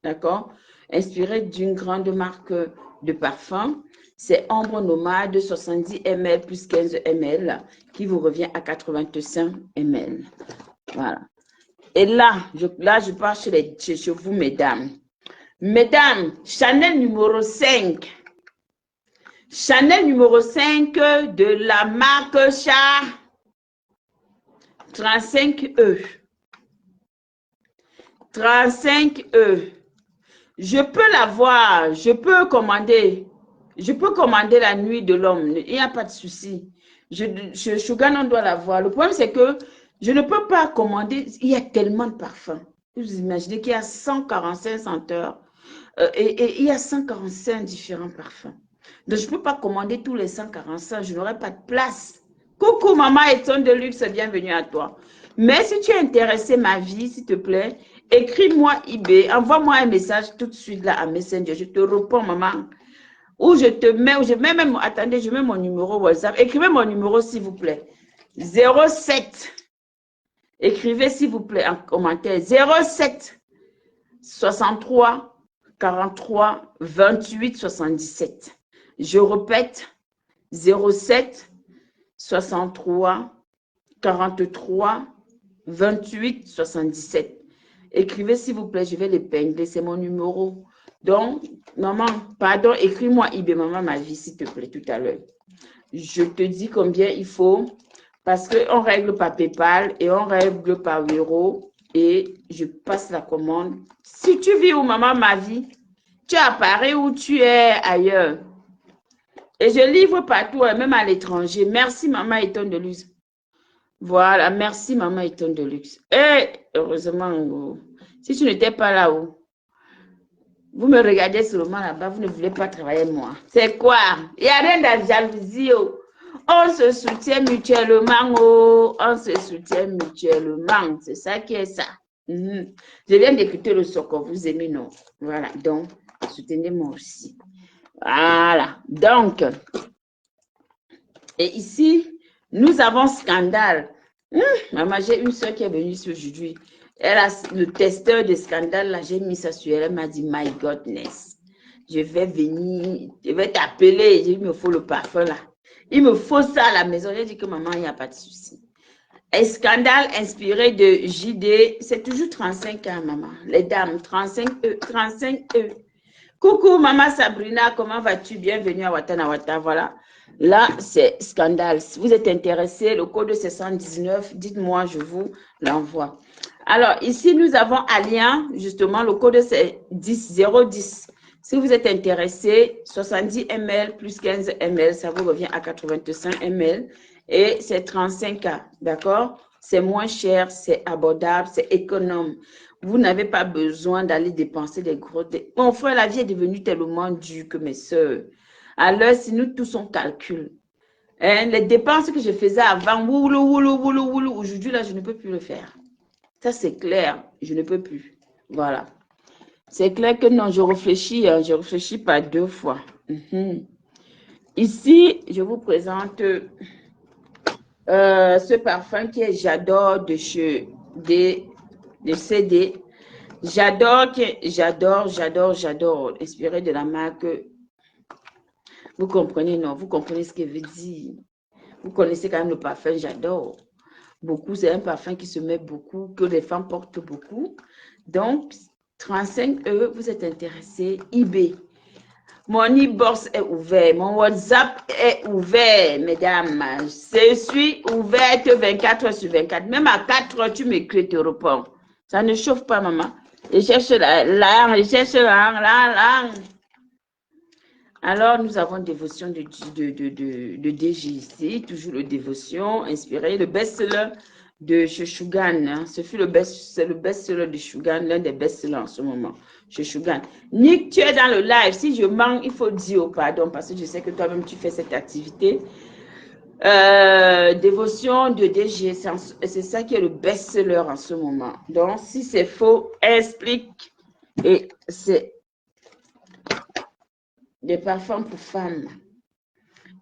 D'accord? Inspiré d'une grande marque de parfum. C'est Ombre Nomade 70 ml plus 15 ml qui vous revient à 85 ml. Voilà. Et là, je pars chez vous, mesdames. Mesdames, Chanel numéro 5. Chanel numéro 5 de la marque Char 35E. 35E. Je peux l'avoir, je peux commander. Je peux commander la nuit de l'homme. Il n'y a pas de souci. Sugar, on doit l'avoir. Le problème, c'est que je ne peux pas commander. Il y a tellement de parfums. Vous imaginez qu'il y a 145 senteurs et il y a 145 différents parfums. Donc, je ne peux pas commander tous les 145. Je n'aurai pas de place. Coucou, maman Eton de luxe, bienvenue à toi. Mais si tu es intéressé, ma vie, s'il te plaît, écris-moi eBay, envoie-moi un message tout de suite là à Messenger. Je te réponds, maman. Ou je te mets, ou je mets même, attendez, je mets mon numéro WhatsApp. Écrivez mon numéro, s'il vous plaît. 07. Écrivez, s'il vous plaît, en commentaire. 07 63 43 28 77. Je répète. 07 63 43 28 77. Écrivez, s'il vous plaît, je vais l'épingler, c'est mon numéro. Donc, maman, pardon, écris-moi eBay, maman, ma vie, s'il te plaît, tout à l'heure. Je te dis combien il faut, parce qu'on règle par PayPal et on règle par Wero et je passe la commande. Si tu vis où, maman, ma vie, tu es à Paris ou tu es ailleurs. Et je livre partout, même à l'étranger. Merci, maman Eton de luxe. Voilà, merci, maman Eton de luxe. Et heureusement, si tu n'étais pas là-haut, vous me regardez seulement là-bas, vous ne voulez pas travailler moi. C'est quoi? Il n'y a rien de jalousie. Oh. On se soutient mutuellement. Oh. On se soutient mutuellement. C'est ça qui est ça. Je viens d'écouter le son que vous aimez, non? Voilà, donc, soutenez-moi aussi. Voilà, donc, et ici, nous avons Scandale. Maman, j'ai une soeur qui est venue ici aujourd'hui. Elle a le testeur de Scandale, là, j'ai mis ça sur elle. Elle m'a dit, my godness, je vais venir, je vais t'appeler. Il me faut le parfum là. Il me faut ça à la maison. J'ai dit que maman, il n'y a pas de souci. Et Scandale inspiré de JD, c'est toujours 35 ans, maman. Les dames, 35E, 35E. Coucou, maman Sabrina, comment vas-tu? Bienvenue à Watanawata, voilà. Là, c'est Scandale. Si vous êtes intéressé, le code c'est 119, dites-moi, je vous l'envoie. Alors, ici, nous avons Alliant, justement, le code c'est 010. Si vous êtes intéressé, 70 ml plus 15 ml, ça vous revient à 85 ml et c'est 35K, d'accord? C'est moins cher, c'est abordable, c'est économe. Vous n'avez pas besoin d'aller dépenser des gros... Mon frère, la vie est devenue tellement dure que mes soeurs. Alors, si nous tous on calcule, hein, les dépenses que je faisais avant, aujourd'hui, là, je ne peux plus le faire. Ça, c'est clair, je ne peux plus. Voilà. C'est clair que non, je réfléchis pas deux fois. Ici, je vous présente ce parfum qui est J'adore de chez de CD. J'adore, inspiré de la marque. Vous comprenez, non? Vous comprenez ce que veut dire. Vous connaissez quand même le parfum J'adore. Beaucoup, c'est un parfum qui se met beaucoup, que les femmes portent beaucoup. Donc, 35E, vous êtes intéressé, eBay. Mon e-box est ouvert, mon WhatsApp est ouvert, mesdames. Je suis ouverte 24 heures sur 24. Même à 4 heures, tu m'écris, tu réponds. Ça ne chauffe pas, maman. Je cherche la langue, je cherche la langue. Alors, nous avons dévotion de DG ici, toujours le dévotion, inspiré, le best-seller de chez Shugan. Hein. C'est le best-seller de Shugan, l'un des best-sellers en ce moment, chez Shugan. Nick, tu es dans le live. Si je manque, il faut dire pardon, parce que je sais que toi-même, tu fais cette activité. Dévotion de DG, c'est ça qui est le best-seller en ce moment. Donc, si c'est faux, explique. Et c'est des parfums pour femmes.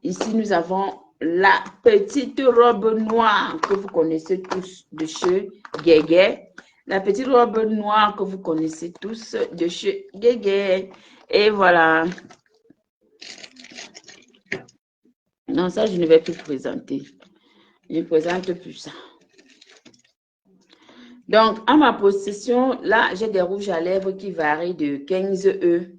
Ici, nous avons la petite robe noire que vous connaissez tous de chez Guégué. La petite robe noire que vous connaissez tous de chez Guégué. Et voilà. Non, ça, je ne vais plus présenter. Je ne présente plus ça. Donc, à ma possession, là, j'ai des rouges à lèvres qui varient de 15 E.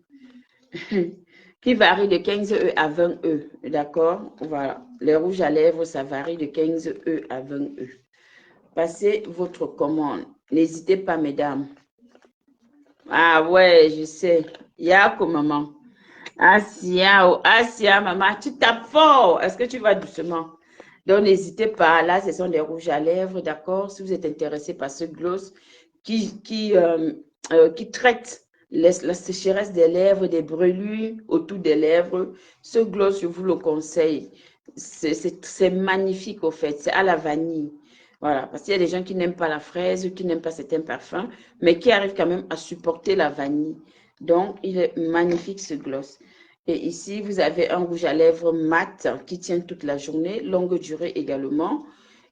Qui varient de 15 E à 20 E. D'accord? Voilà. Les rouges à lèvres, ça varie de 15 E à 20 E. Passez votre commande. N'hésitez pas, mesdames. Ah ouais, je sais. Yako, maman. Asia, oh, Asia, maman, tu tapes fort. Est-ce que tu vas doucement? Donc, n'hésitez pas. Là, ce sont des rouges à lèvres, d'accord? Si vous êtes intéressé par ce gloss qui traite la sécheresse des lèvres, des brûlures autour des lèvres, ce gloss, je vous le conseille. C'est magnifique, au fait. C'est à la vanille. Voilà, parce qu'il y a des gens qui n'aiment pas la fraise, qui n'aiment pas certains parfums, mais qui arrivent quand même à supporter la vanille. Donc, il est magnifique ce gloss. Et ici, vous avez un rouge à lèvres mat qui tient toute la journée, longue durée également.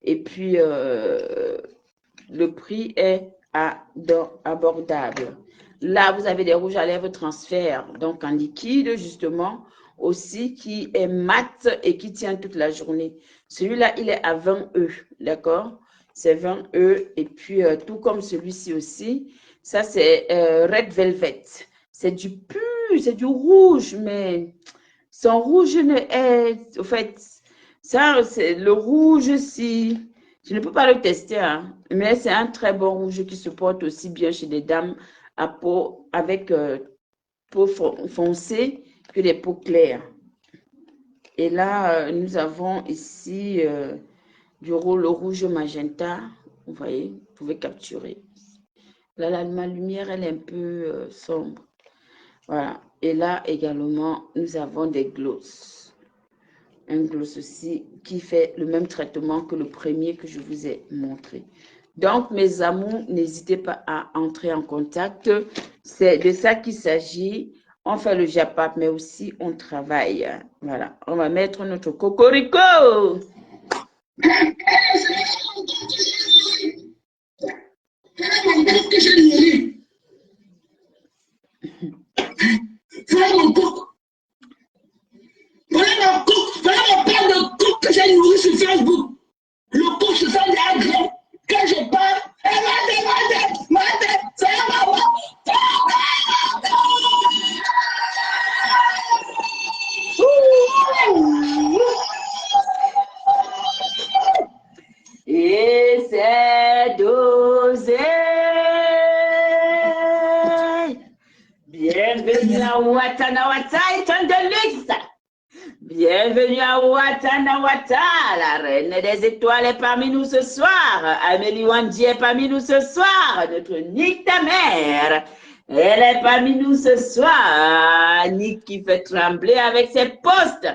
Et puis, le prix est abordable. Là, vous avez des rouges à lèvres transfert, donc en liquide justement, aussi qui est mat et qui tient toute la journée. Celui-là, il est à 20 E, d'accord? C'est 20 E et puis tout comme celui-ci aussi. Ça, c'est Red Velvet. C'est du pur, c'est du rouge, mais son rouge ne est, au fait, ça, c'est le rouge, si, je ne peux pas le tester, hein, mais c'est un très bon rouge qui se porte aussi bien chez des dames à peau, avec peau foncée que des peaux claires. Et là, nous avons ici le rouge magenta, vous voyez, vous pouvez capturer. Là, ma lumière, elle est un peu sombre. Voilà. Et là également, nous avons des gloss. Un gloss aussi qui fait le même traitement que le premier que je vous ai montré. Donc, mes amours, n'hésitez pas à entrer en contact. C'est de ça qu'il s'agit. On fait le japap, mais aussi on travaille. Voilà. On va mettre notre cocorico. Voilà mon coq. Voilà mon père de coq que j'ai nourri sur Facebook. Le coq se sent déjà grand. Quand je parle, elle m'a dit, c'est maman. Et c'est dosé. Bienvenue à Watanawata et de luxe. Bienvenue à Watanawata. La reine des étoiles est parmi nous ce soir. Amélie Wandi est parmi nous ce soir. Notre Nick ta mère. Elle est parmi nous ce soir. Nick qui fait trembler avec ses postes.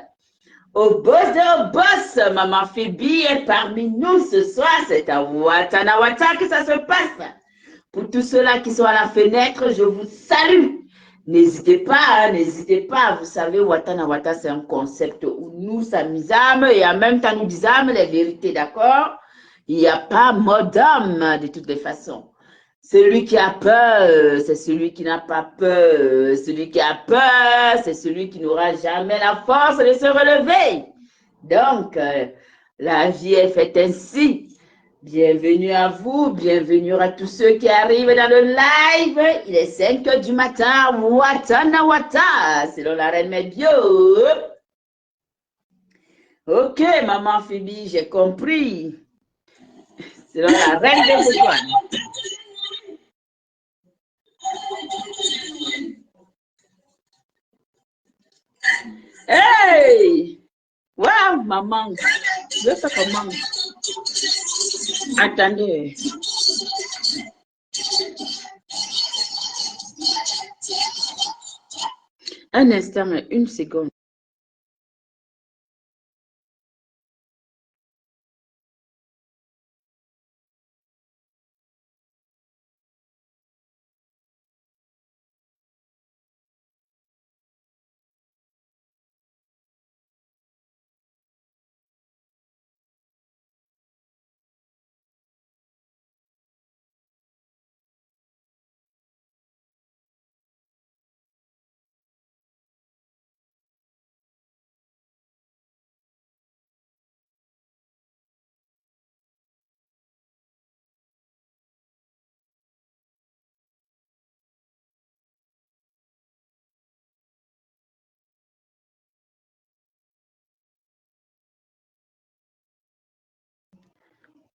Au boss, Maman Phoebe est parmi nous ce soir. C'est à Watanawata que ça se passe. Pour tous ceux-là qui sont à la fenêtre, je vous salue. N'hésitez pas, n'hésitez pas. Vous savez, Watanawata, c'est un concept où nous s'amusons et en même temps nous disons les vérités, d'accord? Il n'y a pas mot d'homme de toutes les façons. Celui qui a peur, c'est celui qui n'a pas peur. Celui qui a peur, c'est celui qui n'aura jamais la force de se relever. Donc, la vie est faite ainsi. Bienvenue à vous, bienvenue à tous ceux qui arrivent dans le live. Il est 5 heures du matin, Watanawata, selon la reine Medbio. Ok, maman Phoebe, j'ai compris. Selon la reine des étoiles. Hey! Wow, maman. Je fais comment? Attendez. Un instant, une seconde.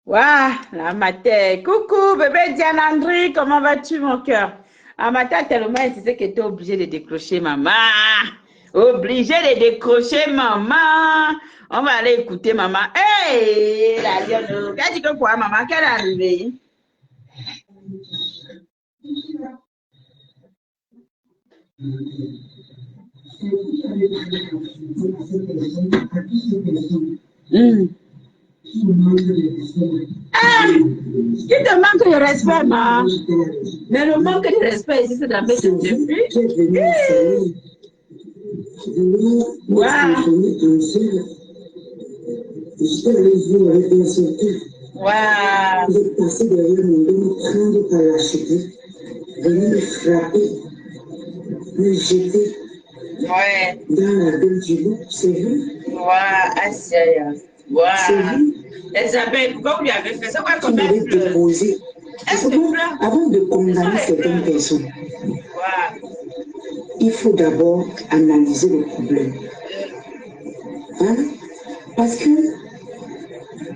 Waouh, la matin. Coucou, bébé Diane André, comment vas-tu, mon cœur? Un matin, tellement insisté que tu es obligé de décrocher, maman. Obligé de décrocher, maman. On va aller écouter, maman. Hey, la lionne. Qu'est-ce que quoi, maman? Qu'elle est arrivée? Ah, tu te manques de respect, maman. Mais le manque de respect ici, c'est dans mes depuis. J'étais allée vous avec un certain. Vous êtes passé derrière mon dos, me prendre par la cheville, venir me frapper, me jeter dans la gueule du loup, c'est vous? C'est vous? Elisabeth, pourquoi vous lui avez fait ça? Vous m'avez déposé. Avant de condamner certaines personnes, il faut d'abord analyser le problème. Hein? Parce que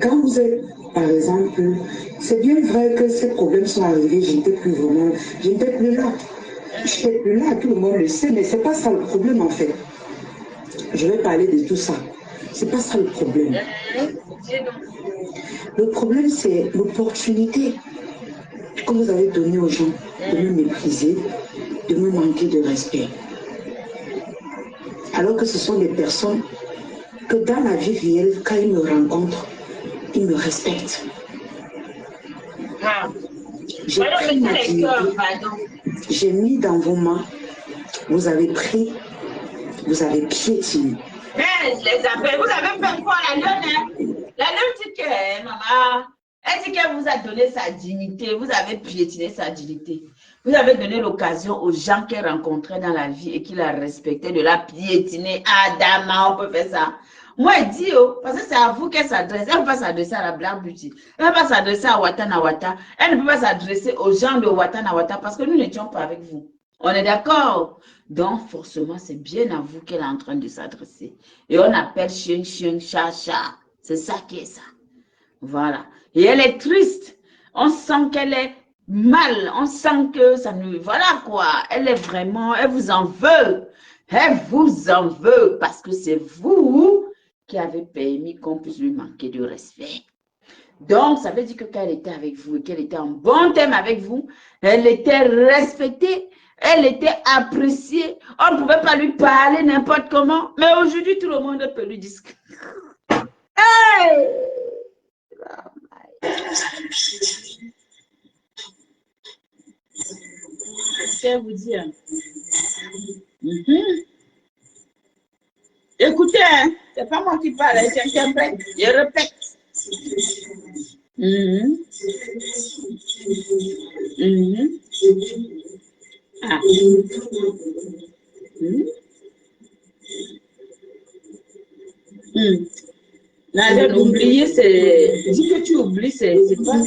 quand vous êtes, par exemple, c'est bien vrai que ces problèmes sont arrivés, je n'étais plus vraiment, je n'étais plus là. Je n'étais plus là, tout le monde le sait, mais ce n'est pas ça le problème en fait. Je vais parler de tout ça. Ce n'est pas ça le problème. Le problème, c'est l'opportunité que vous avez donnée aux gens de me mépriser, de me manquer de respect. Alors que ce sont des personnes que dans la vie réelle, quand ils me rencontrent, ils me respectent. J'ai pris ma dignité, j'ai mis dans vos mains, vous avez pris, vous avez piétiné. Mais les appels, vous avez fait quoi la lionne? La lionne dit que, maman, elle dit qu'elle vous a donné sa dignité, vous avez piétiné sa dignité. Vous avez donné l'occasion aux gens qu'elle rencontrait dans la vie et qui la respectaient de la piétiner. Adama, on peut faire ça. Moi, elle dit, oh, parce que c'est à vous qu'elle s'adresse. Elle ne peut pas s'adresser à la Black Beauty. Elle ne peut pas s'adresser à Watanawata. Elle ne peut pas s'adresser aux gens de Watanawata parce que nous n'étions pas avec vous. On est d'accord? Donc, forcément, c'est bien à vous qu'elle est en train de s'adresser. Et on appelle chien, chien, chat, chat. C'est ça qui est ça. Voilà. Et elle est triste. On sent qu'elle est mal. On sent que ça ne... Voilà quoi. Elle est vraiment... Elle vous en veut. Elle vous en veut parce que c'est vous qui avez permis qu'on puisse lui manquer de respect. Donc, ça veut dire que quand elle était avec vous et qu'elle était en bon terme avec vous, elle était respectée, elle était appréciée. On ne pouvait pas lui parler n'importe comment. Mais aujourd'hui, tout le monde peut lui dire. Hey! Qu'est-ce qu'elle vous dit? Écoutez, hein, c'est pas moi qui parle, j'interprète, je répète. Ah. Là, oublier, c'est... Dis que tu oublies, c'est pas...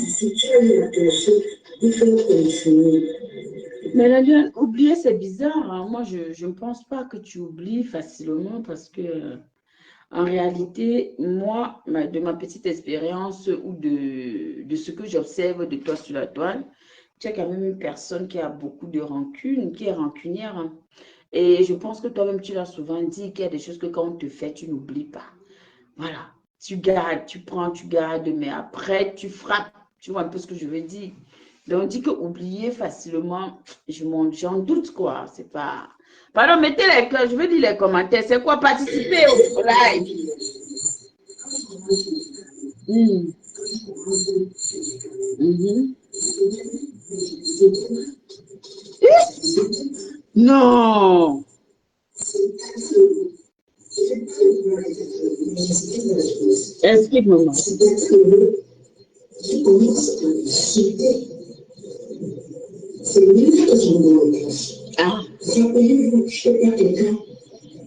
Mais la lionne, oublier, c'est bizarre. Hein. Moi, je ne pense pas que tu oublies facilement parce que, en réalité, moi, de ma petite expérience ou de ce que j'observe de toi sur la toile, tu es quand même une personne qui a beaucoup de rancune, qui est rancunière. Hein. Et je pense que toi-même, tu l'as souvent dit qu'il y a des choses que quand on te fait, tu n'oublies pas. Voilà. Tu gardes, tu prends, tu gardes, mais après, tu frappes. Tu vois un peu ce que je veux dire. Donc, on dit que oublier facilement, j'en doute quoi. C'est pas... Pardon, mettez les cœurs, je veux dire les commentaires. C'est quoi participer au live? Non. Explique-moi. C'est lui que je me Ah. Rappelez-vous, je n'étais pas quelqu'un.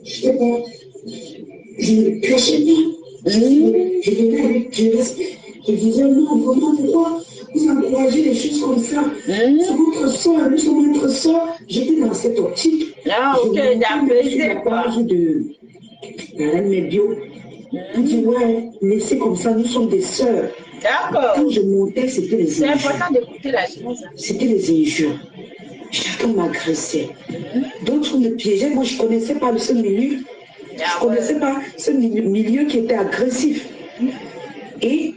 Je ne cachais pas. Je venais avec du respect. Je disais non, vraiment, pourquoi vous encouragez des choses comme ça? C'est votre soeur, nous sommes notre soeur. J'étais dans cette optique. Ah, ok, j'apprécie quoi. De la reine Médio. Elle dit, ouais, laissez comme ça, nous sommes des sœurs. D'accord. Quand je montais, c'était les injures. C'est important d'écouter la chose. C'était les injures. Chacun m'agressait. D'autres me piégeaient. Moi, je ne connaissais pas ce milieu. Je ne connaissais pas ce milieu qui était agressif. Et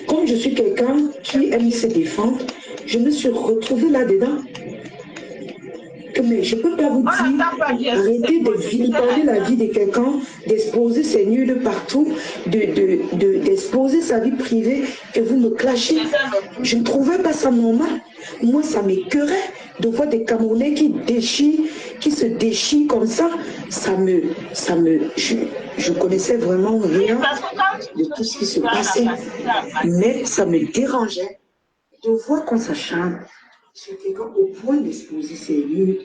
comme je suis quelqu'un qui aime se défendre, je me suis retrouvée là-dedans. Mais je ne peux pas vous dire, arrêtez de vilipender la vie de quelqu'un, d'exposer ses nudes partout, d'exposer sa vie privée et vous me clashez. Je ne trouvais pas ça normal. Moi, ça m'écœurait de voir des Camerounais qui se déchirent comme ça. Je connaissais vraiment rien de tout ce qui se passait. Mais ça me dérangeait de voir qu'on s'acharne sur quelqu'un au point d'exposer ses nudes.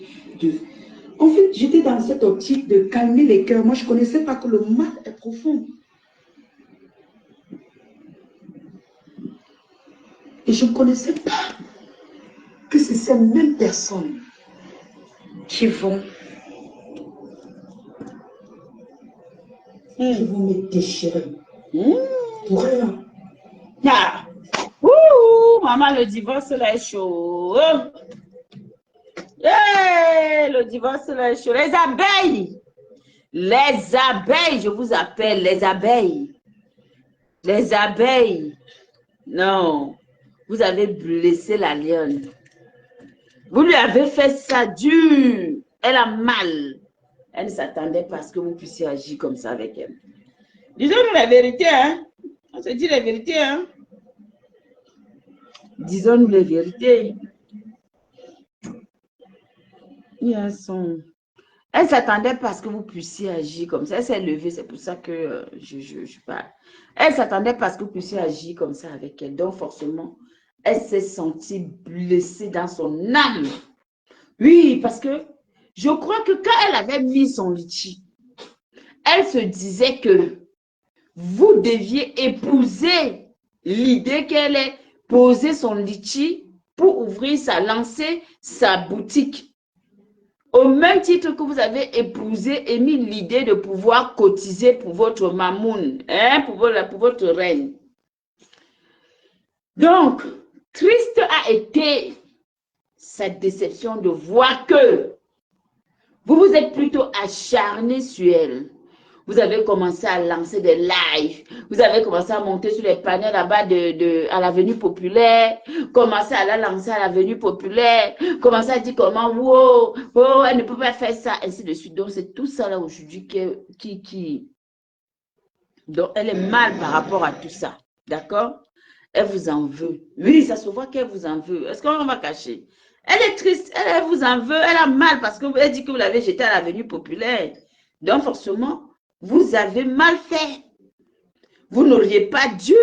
En fait, j'étais dans cette optique de calmer les cœurs. Moi, je ne connaissais pas que le mal est profond. Et je ne connaissais pas que c'est ces mêmes personnes qui vont me déchirer. Pour rien. Ah. Ouh, maman, le divorce là est chaud. Hey, le divorce là est chaud. Les abeilles. Les abeilles, je vous appelle les abeilles. Les abeilles. Non. Vous avez blessé la lionne. Vous lui avez fait ça dur. Elle a mal. Elle ne s'attendait pas à ce que vous puissiez agir comme ça avec elle. Disons-nous la vérité, hein. On se dit la vérité, hein. Disons-nous la vérité. Elle ne s'attendait pas à ce que vous puissiez agir comme ça. Elle s'est levée, c'est pour ça que je parle. Elle ne s'attendait pas à ce que vous puissiez agir comme ça avec elle. Donc, forcément, elle s'est sentie blessée dans son âme. Oui, parce que je crois que quand elle avait mis son litchi, elle se disait que vous deviez épouser l'idée qu'elle ait posé son litchi pour ouvrir lancer sa boutique. Au même titre que vous avez épousé et mis l'idée de pouvoir cotiser pour votre mamoun, hein, pour votre reine. Donc, triste a été cette déception de voir que vous vous êtes plutôt acharné sur elle. Vous avez commencé à lancer des lives. Vous avez commencé à monter sur les panneaux là-bas à l'avenue populaire. Commencé à la lancer à l'avenue populaire. Commencé à dire comment, wow, oh, elle ne peut pas faire ça, ainsi de suite. Donc, c'est tout ça là aujourd'hui donc, elle est mal par rapport à tout ça. D'accord? Elle vous en veut. Oui, ça se voit qu'elle vous en veut. Est-ce qu'on va cacher? Elle est triste. Elle vous en veut. Elle a mal parce qu'elle dit que vous l'avez jeté à l'avenue populaire. Donc, forcément, vous avez mal fait. Vous n'auriez pas dû.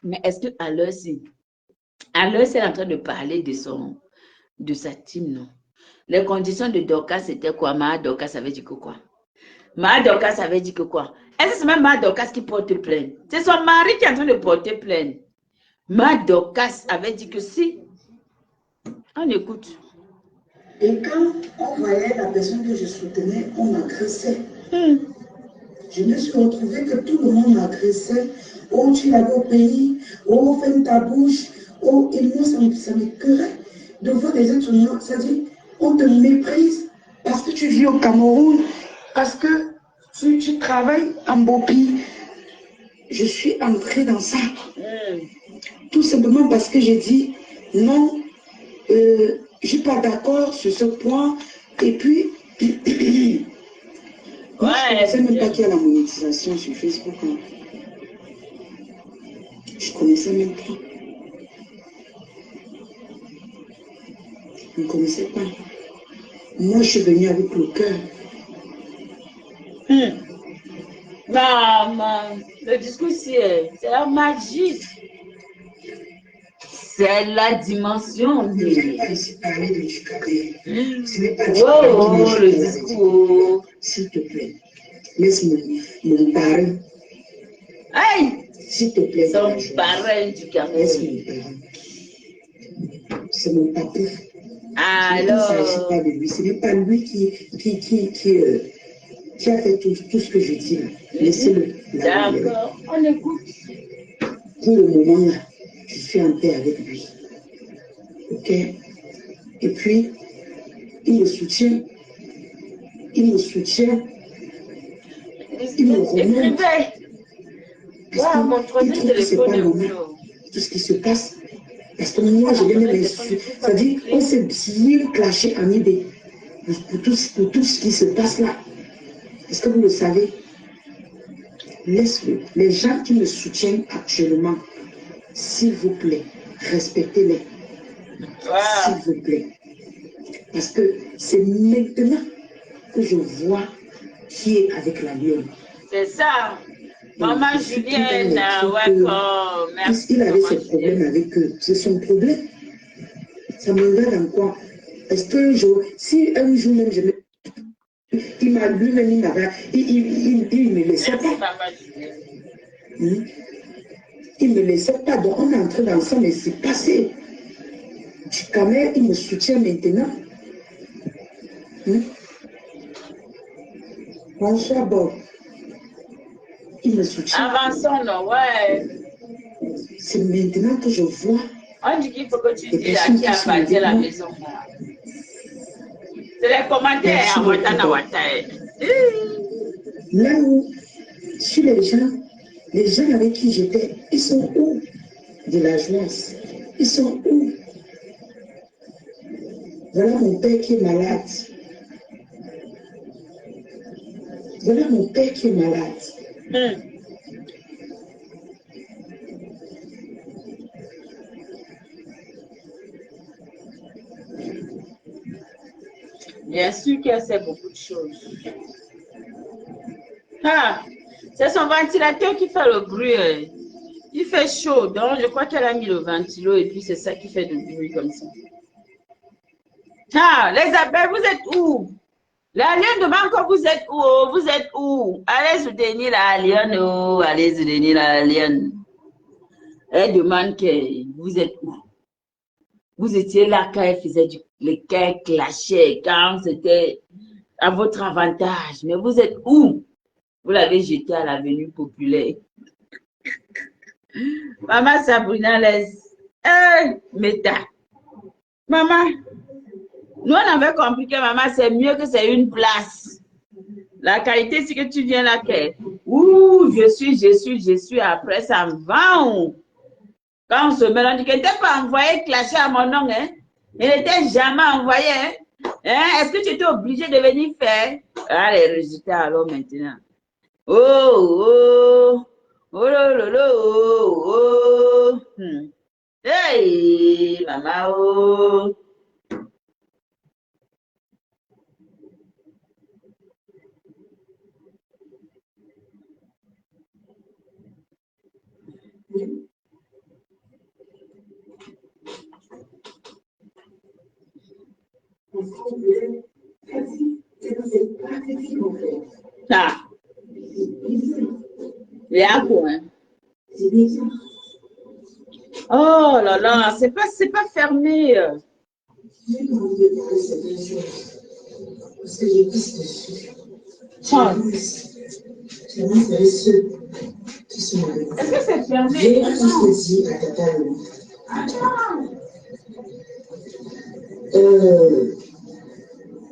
Mais est-ce qu'à l'heure-ci, elle est en train de parler de sa team, non? Les conditions de Dorcas, c'était quoi? Ma Dorcas avait dit que quoi? Ma Dorcas avait dit que quoi? Est-ce que c'est même Ma Dorcas qui porte plainte? C'est son mari qui est en train de porter plainte. Ma Dorcas avait dit que si. On écoute. Et quand on voyait la personne que je soutenais, on m'agressait. Je me suis retrouvée que tout le monde m'agressait. Oh, tu l'avais au pays. Oh, ferme ta bouche. Oh, et moi, ça m'écœurait de voir des êtres humains. C'est-à-dire, on te méprise parce que tu vis au Cameroun, parce que tu travailles en Bopi. Je suis entrée dans ça. Tout simplement parce que j'ai dit non. Je ne suis pas d'accord sur ce point. Et puis, moi, je ne sais même pas qu'il y a la monétisation sur Facebook. Hein. Je ne connaissais même pas. Je ne connaissais pas. Moi, je suis venue avec le cœur. Maman, le discours, c'est la magie. C'est la dimension. Je ne vais pas ici parler de Ducabé. Oh, le discours. S'il te plaît, laisse mon parrain. Aïe! S'il te plaît. Son parrain du Cameroun. Laisse mon parrain. C'est mon papa. Il ne s'agit pas de lui. Ce n'est pas lui qui a fait tout ce que je dis. Laissez-le. D'accord, on écoute. Pour le moment, là, je suis en paix avec lui. Ok? Et puis, il me soutient. Il me soutient. Il me remonte. Parce qu'il trouve que ce n'est pas normal. Tout ce qui se passe. Parce que moi, je l'ai même insulté. C'est-à-dire, on s'est bien clashé en idée pour tout ce qui se passe là. Est-ce que vous le savez? Laisse-le. Les gens qui me soutiennent actuellement, s'il vous plaît, respectez-les. S'il vous plaît. Parce que c'est maintenant que je vois qui est avec la lionne. C'est ça. Maman Julienne, merci. Il avait ses problèmes avec eux. C'est son problème. Ça me regarde en quoi? Est-ce qu'un jour, si un jour même je me... Il m'a lui-même, il me laissait pas. Il me laissait pas. Donc on est entré dans ça, mais c'est passé. Quand même, il me soutient maintenant. Bonsoir Bob. Il me soutient. Avançons, non, ouais. C'est maintenant que je vois. On dit qu'il faut que tu dises à qui appartient la maison. C'est les commentaires à Watana. Là où, sur les gens avec qui j'étais, ils sont où? De la joie. Ils sont où? Voilà mon père qui est malade. Voilà mon père qui est malade. Bien sûr qu'elle sait beaucoup de choses. Ah, c'est son ventilateur qui fait le bruit. Il fait chaud, donc je crois qu'elle a mis le ventilo et puis c'est ça qui fait du bruit comme ça. Ah, les abeilles, vous êtes où? La lionne demande que vous êtes où? Vous êtes où? Allez soutenir la lionne. Oh, allez soutenir la lionne. Elle demande que vous êtes où? Vous étiez là quand elle faisait les qu'elle clashait, quand c'était à votre avantage. Mais vous êtes où? Vous l'avez jeté à l'avenue populaire. Maman Sabrina laisse. Meta. Maman. Nous, on avait compris que maman, c'est mieux que c'est une place. La qualité, c'est que tu viens là, ouh, je suis, après ça me vend. Quand on se met, on dit que t'es pas envoyé clasher à mon nom, hein. Il n'était jamais envoyé, hein. Est-ce que tu étais obligé de venir faire? Ah, les résultats alors maintenant. Oh, oh. Hey, maman, oh. Ah. Oh là là, c'est pas fermé. Est-ce que c'est fermé?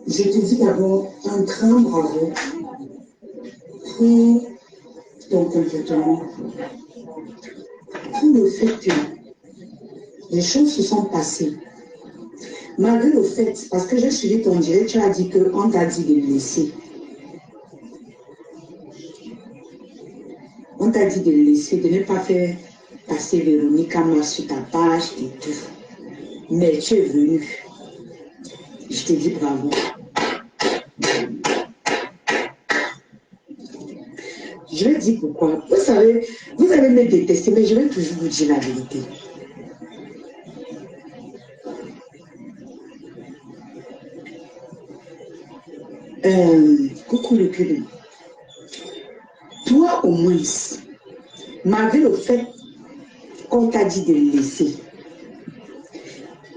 Je te dis d'abord un grand bravo pour ton comportement, pour le fait que les choses se sont passées. Malgré le fait, parce que j'ai suivi ton direct, tu as dit qu'on t'a dit de le laisser. On t'a dit de le laisser, de ne pas faire passer Véronique Ama sur ta page et tout. Mais tu es venu. Je te dis bravo. Je vais dire pourquoi. Vous savez, vous allez me détester, mais je vais toujours vous dire la vérité. Coucou le cul. Toi, au moins, malgré le fait qu'on t'a dit de le laisser,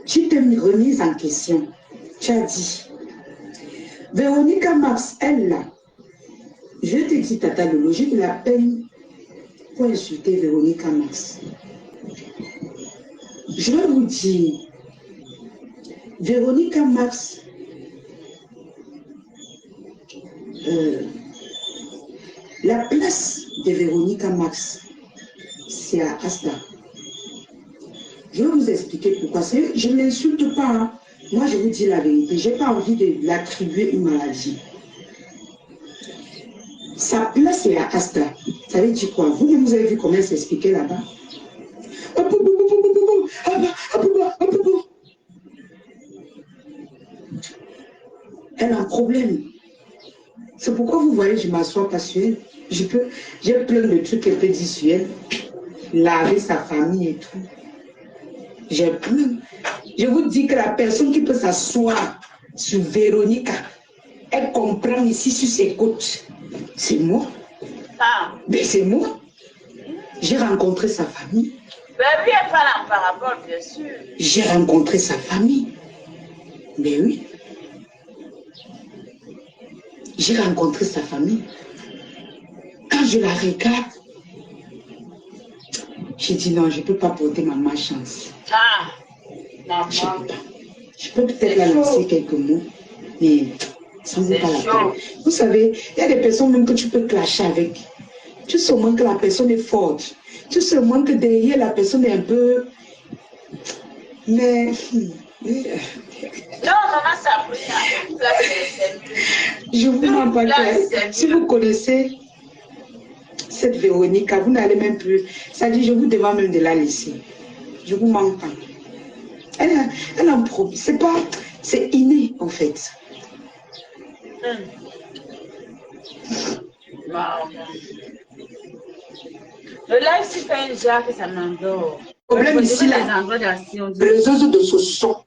tu t'es remise en question. tu as dit, Véronica Max, elle là, je te dis, Tata Lolo, j'ai de la peine pour insulter Véronica Max. Je vais vous dire, Véronica Max, la place de Véronica Max, c'est à Asta. Je vais vous expliquer pourquoi. Je ne l'insulte pas. Hein. Moi, je vous dis la vérité. Je n'ai pas envie de l'attribuer une maladie. Sa place est à Asta. Ça veut dire quoi? Vous-même, vous avez vu comment elle s'expliquait là-bas. Elle a un problème. C'est pourquoi vous voyez, je m'assois pas sur elle. J'ai plein de trucs qu'elle peut dire sur elle. Laver sa famille et tout. J'ai plein. Je vous dis que la personne qui peut s'asseoir sur Véronica, elle comprend ici sur ses côtes. C'est moi. Ah. Mais c'est moi. J'ai rencontré sa famille. Ben oui, elle parle par rapport, bien sûr. J'ai rencontré sa famille. Mais oui. J'ai rencontré sa famille. Quand je la regarde, j'ai dit non, je ne peux pas porter ma malchance. Ah, non, je ne peux pas. Je peux peut-être la lancer quelques mots, mais ça ne vaut pas la peine. Vous savez, il y a des personnes même que tu peux clasher avec. Tu sais au moins que la personne est forte. Tu sais au moins que derrière la personne est un peu... Mais... Non, maman, ça a pris. Je vous mens pas que si vous connaissez cette Véronica, vous n'allez même plus. Ça dit, je vous demande même de la laisser. Je vous mens pas. Elle a un problème. C'est pas... C'est inné, en fait. Wow. Le live, c'est pas déjà que ça m'endort. Le problème ici, là, les réseaux de ce son.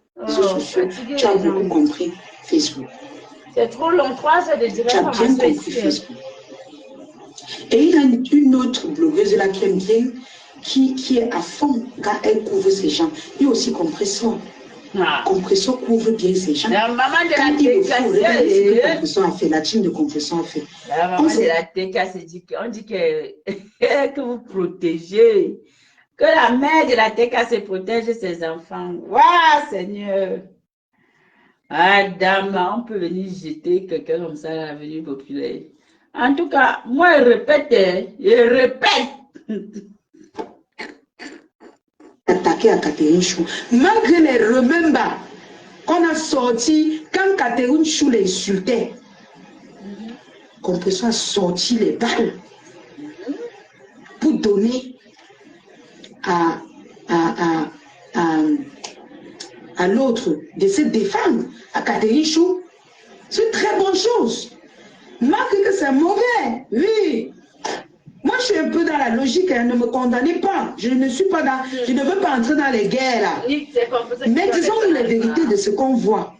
Tu as beaucoup compris Facebook. C'est trop long, 3 heures de direct. Tu as bien compris Facebook. Et il y a une autre blogueuse là qui aime bien, qui est à fond quand elle couvre ces gens. Il y a aussi Compressor. Ah. Compressor couvre bien ces gens. La maman de quand la TK, ce que Compressor a fait, la team de Compressor a fait. La maman de la TK se dit on dit que vous protégez. Que la mère de la TK se protège ses enfants. Waouh, Seigneur. Ah, dame, on peut venir jeter quelqu'un comme ça à l'avenue populaire. En tout cas, moi, je répète. Attaqué à Catherine Chou. Malgré les remembers qu'on a sortis quand Catherine Chou l'insultait, Compressor a sorti les balles pour donner à l'autre de se défendre, à Catherine Chou. C'est une très bonne chose. Malgré que c'est mauvais, oui. Moi, je suis un peu dans la logique, hein, ne me condamnez pas. Je ne suis pas dans... Je ne veux pas entrer dans les guerres, là. Mais disons la vérité de ce qu'on voit.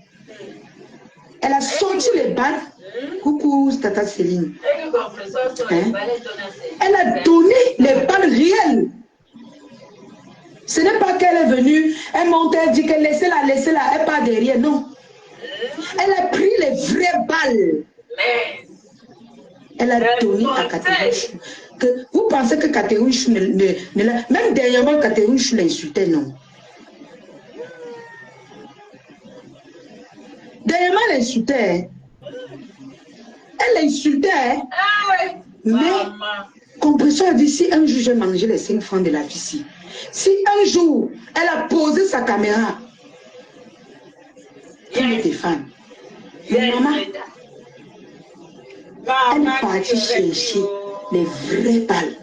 Elle a sorti les balles. Coucou, Tata Céline. Hein? Elle a donné les balles réelles. Ce n'est pas qu'elle est venue, elle monte, elle dit que laissez-la, elle part derrière. Non. Elle a pris les vraies balles. Elle a donné à Catherine Chou. Vous pensez que Catherine Chou ne l'a... Même dernièrement, Catherine Chou l'insultait, non? Dernièrement, elle l'insultait. Elle l'insultait. Mais, Compressor a dit, si un jour j'ai mangé les 5 francs de la fille, si un jour elle a posé sa caméra, elle me défend. Maman, elle est partie chercher les vraies balles.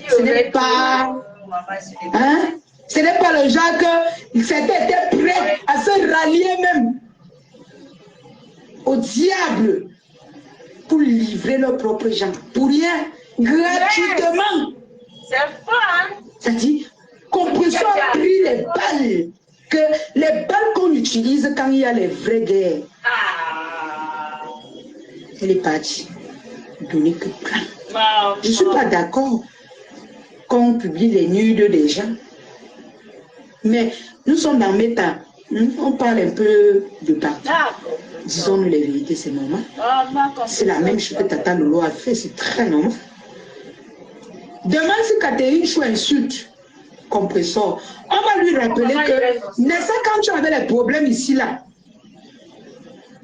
Ce n'est pas... Hein? Ce n'est pas le genre que c'était prêt à se rallier même au diable pour livrer leurs propres gens. Pour rien, gratuitement. C'est fort, hein? C'est-à-dire, Compressor a pris les balles, les balles qu'on utilise quand il y a les vraies guerres. Elle est partie. Donner que plein. Je ne suis pas d'accord qu'on publie les nudes des gens. Mais nous sommes dans mes temps. On parle un peu de partout. Disons-nous les vérités, c'est normal. C'est la même chose que Tata Lolo a fait, c'est très normal. Demain, si Catherine Chou insulte compresseur, on va lui rappeler que, n'est-ce pas quand tu avais les problèmes ici, là,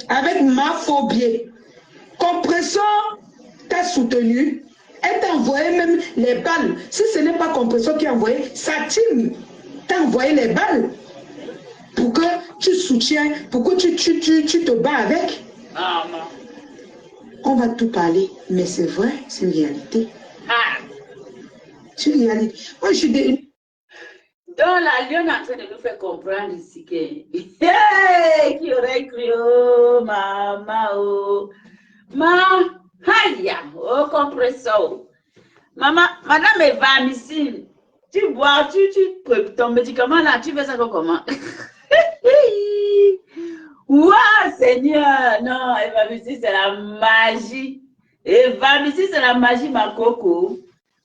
avec ma phobie, compresseur t'a soutenu, elle t'a envoyé même les balles. Si ce n'est pas compresseur qui a envoyé, sa team t'a envoyé les balles pour que tu soutiens, pour que tu te bats avec. On va tout parler, mais c'est vrai, c'est une réalité. C'est une réalité. Moi, je suis des... Donc, la lionne est en train de nous faire comprendre ici que... Hey, qui aurait cru, oh, maman, oh. Aïe, oh, compresseur. Maman, madame Evamicine, tu bois, ton médicament là, tu fais ça comment? Ouah, Seigneur, non, Evamicine, c'est la magie. Evamicine, c'est la magie, ma coco.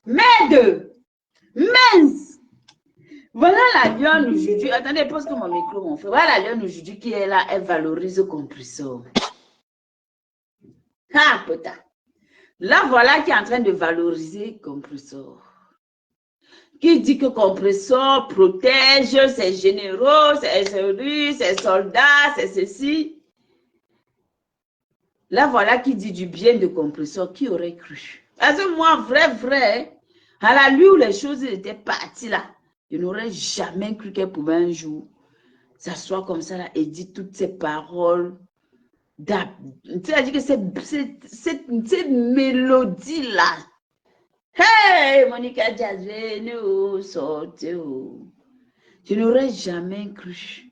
Mince. Voilà la lionne aujourd'hui. Attendez, pose que mon micro, mon frère. Voilà la lionne aujourd'hui qui est là, elle valorise le compresseur. Ah, putain. Là, voilà qui est en train de valoriser compresseur. Qui dit que compresseur protège ses généraux, ses soldats, c'est ceci. Là, voilà qui dit du bien de compresseur. Qui aurait cru? Parce que moi, vrai, à la lui où les choses étaient parties là, je n'aurais jamais cru qu'elle pouvait un jour s'asseoir comme ça là et dire toutes ces paroles. C'est-à-dire que cette mélodie-là. Hey, Monica Jazz, nous sortez. Je n'aurais jamais cru.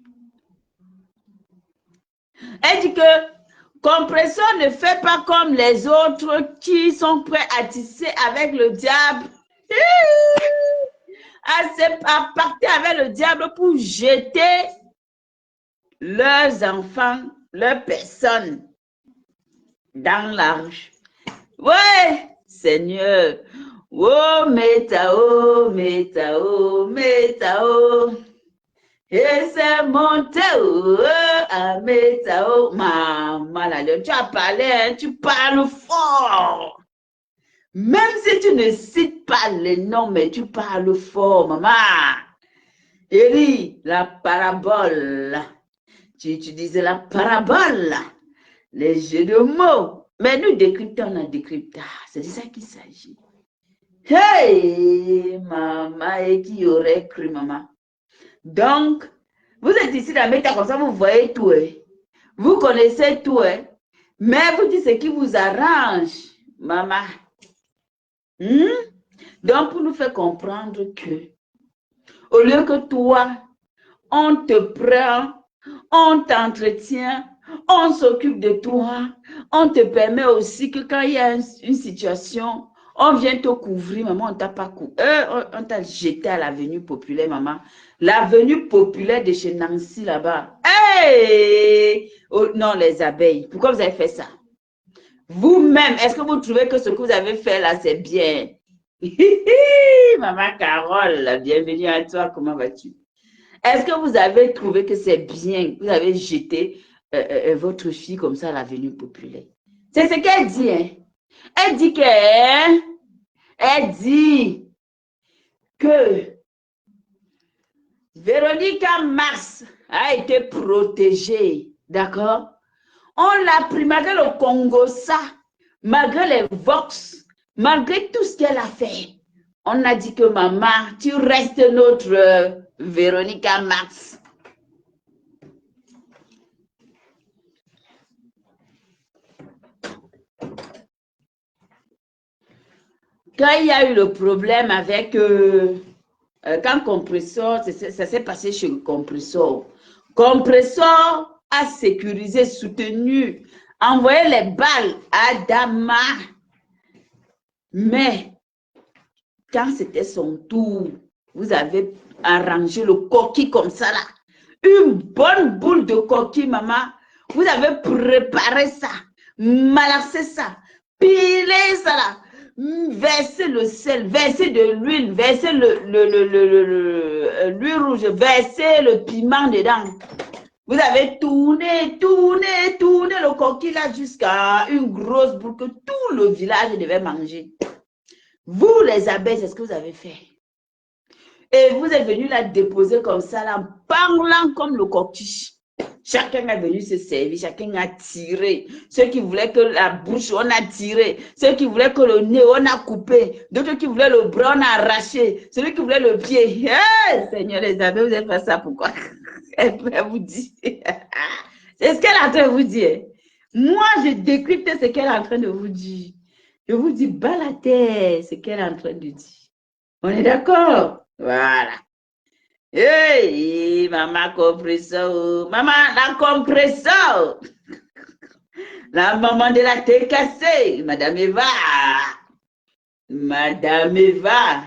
Elle dit que compresseur ne fait pas comme les autres qui sont prêts à tisser avec le diable. À pacter avec le diable pour jeter leurs enfants, leurs personnes dans la rue. Ouais, Seigneur. Oh, métao, métao, métao. Et c'est monté à métao. Maman, tu as parlé, hein, tu parles fort. Même si tu ne cites pas les noms, mais tu parles fort, maman. Élie, la parabole. Tu disais la parabole, les jeux de mots. Mais nous décryptons, on a décrypté. C'est de ça qu'il s'agit. Hey, maman, et qui aurait cru, maman? Donc, vous êtes ici dans la méta comme ça, vous voyez tout. Hein? Vous connaissez tout. Hein? Mais vous dites ce qui vous arrange, maman. Donc, pour nous faire comprendre que, au lieu que toi, on te prend, on t'entretient, on s'occupe de toi, on te permet aussi que quand il y a une situation, on vient te couvrir, maman, on t'a pas couvert, on t'a jeté à l'avenue populaire, maman. L'avenue populaire de chez Nancy, là-bas. Hey! Oh, non, les abeilles. Pourquoi vous avez fait ça? Vous-même, est-ce que vous trouvez que ce que vous avez fait là, c'est bien? Maman Carole, bienvenue à toi, comment vas-tu? Est-ce que vous avez trouvé que c'est bien? Vous avez jeté votre fille comme ça à l'avenue populaire. C'est ce qu'elle dit, hein? Elle dit que Véronica Mars a été protégée, d'accord? On l'a pris malgré le Congo, ça, malgré les Vox, malgré tout ce qu'elle a fait. On a dit que maman, tu restes notre Véronica Mars. Quand il y a eu le problème avec, quand Compresseur, ça s'est passé chez Compresseur. Compresseur a sécurisé, soutenu, envoyé les balles à Dama. Mais, quand c'était son tour, vous avez arrangé le coquille comme ça là. Une bonne boule de coquille, maman. Vous avez préparé ça, malaxé ça, pilé ça là. Versez le sel, versez de l'huile, versez l'huile rouge, versez le piment dedans. Vous avez tourné, tourné, tourné le coquille là jusqu'à une grosse boule que tout le village devait manger. Vous, les abeilles, c'est ce que vous avez fait. Et vous êtes venu la déposer comme ça, là, en parlant comme le coquille. Chacun est venu se servir, chacun a tiré. Ceux qui voulaient que la bouche, on a tiré. Ceux qui voulaient que le nez, on a coupé. D'autres qui voulaient le bras, on a arraché. Celui qui voulait le pied. Hey, Seigneur, les abeilles, vous avez fait ça pourquoi? Elle peut vous dire. C'est ce qu'elle est en train de vous dire. Moi, je décrypte ce qu'elle est en train de vous dire. Je vous dis, bas la terre, ce qu'elle est en train de dire. On est d'accord? Voilà. Hey, maman compresseur. Maman, la compresseur. La maman de la tête cassée. Madame Eva. Madame Eva.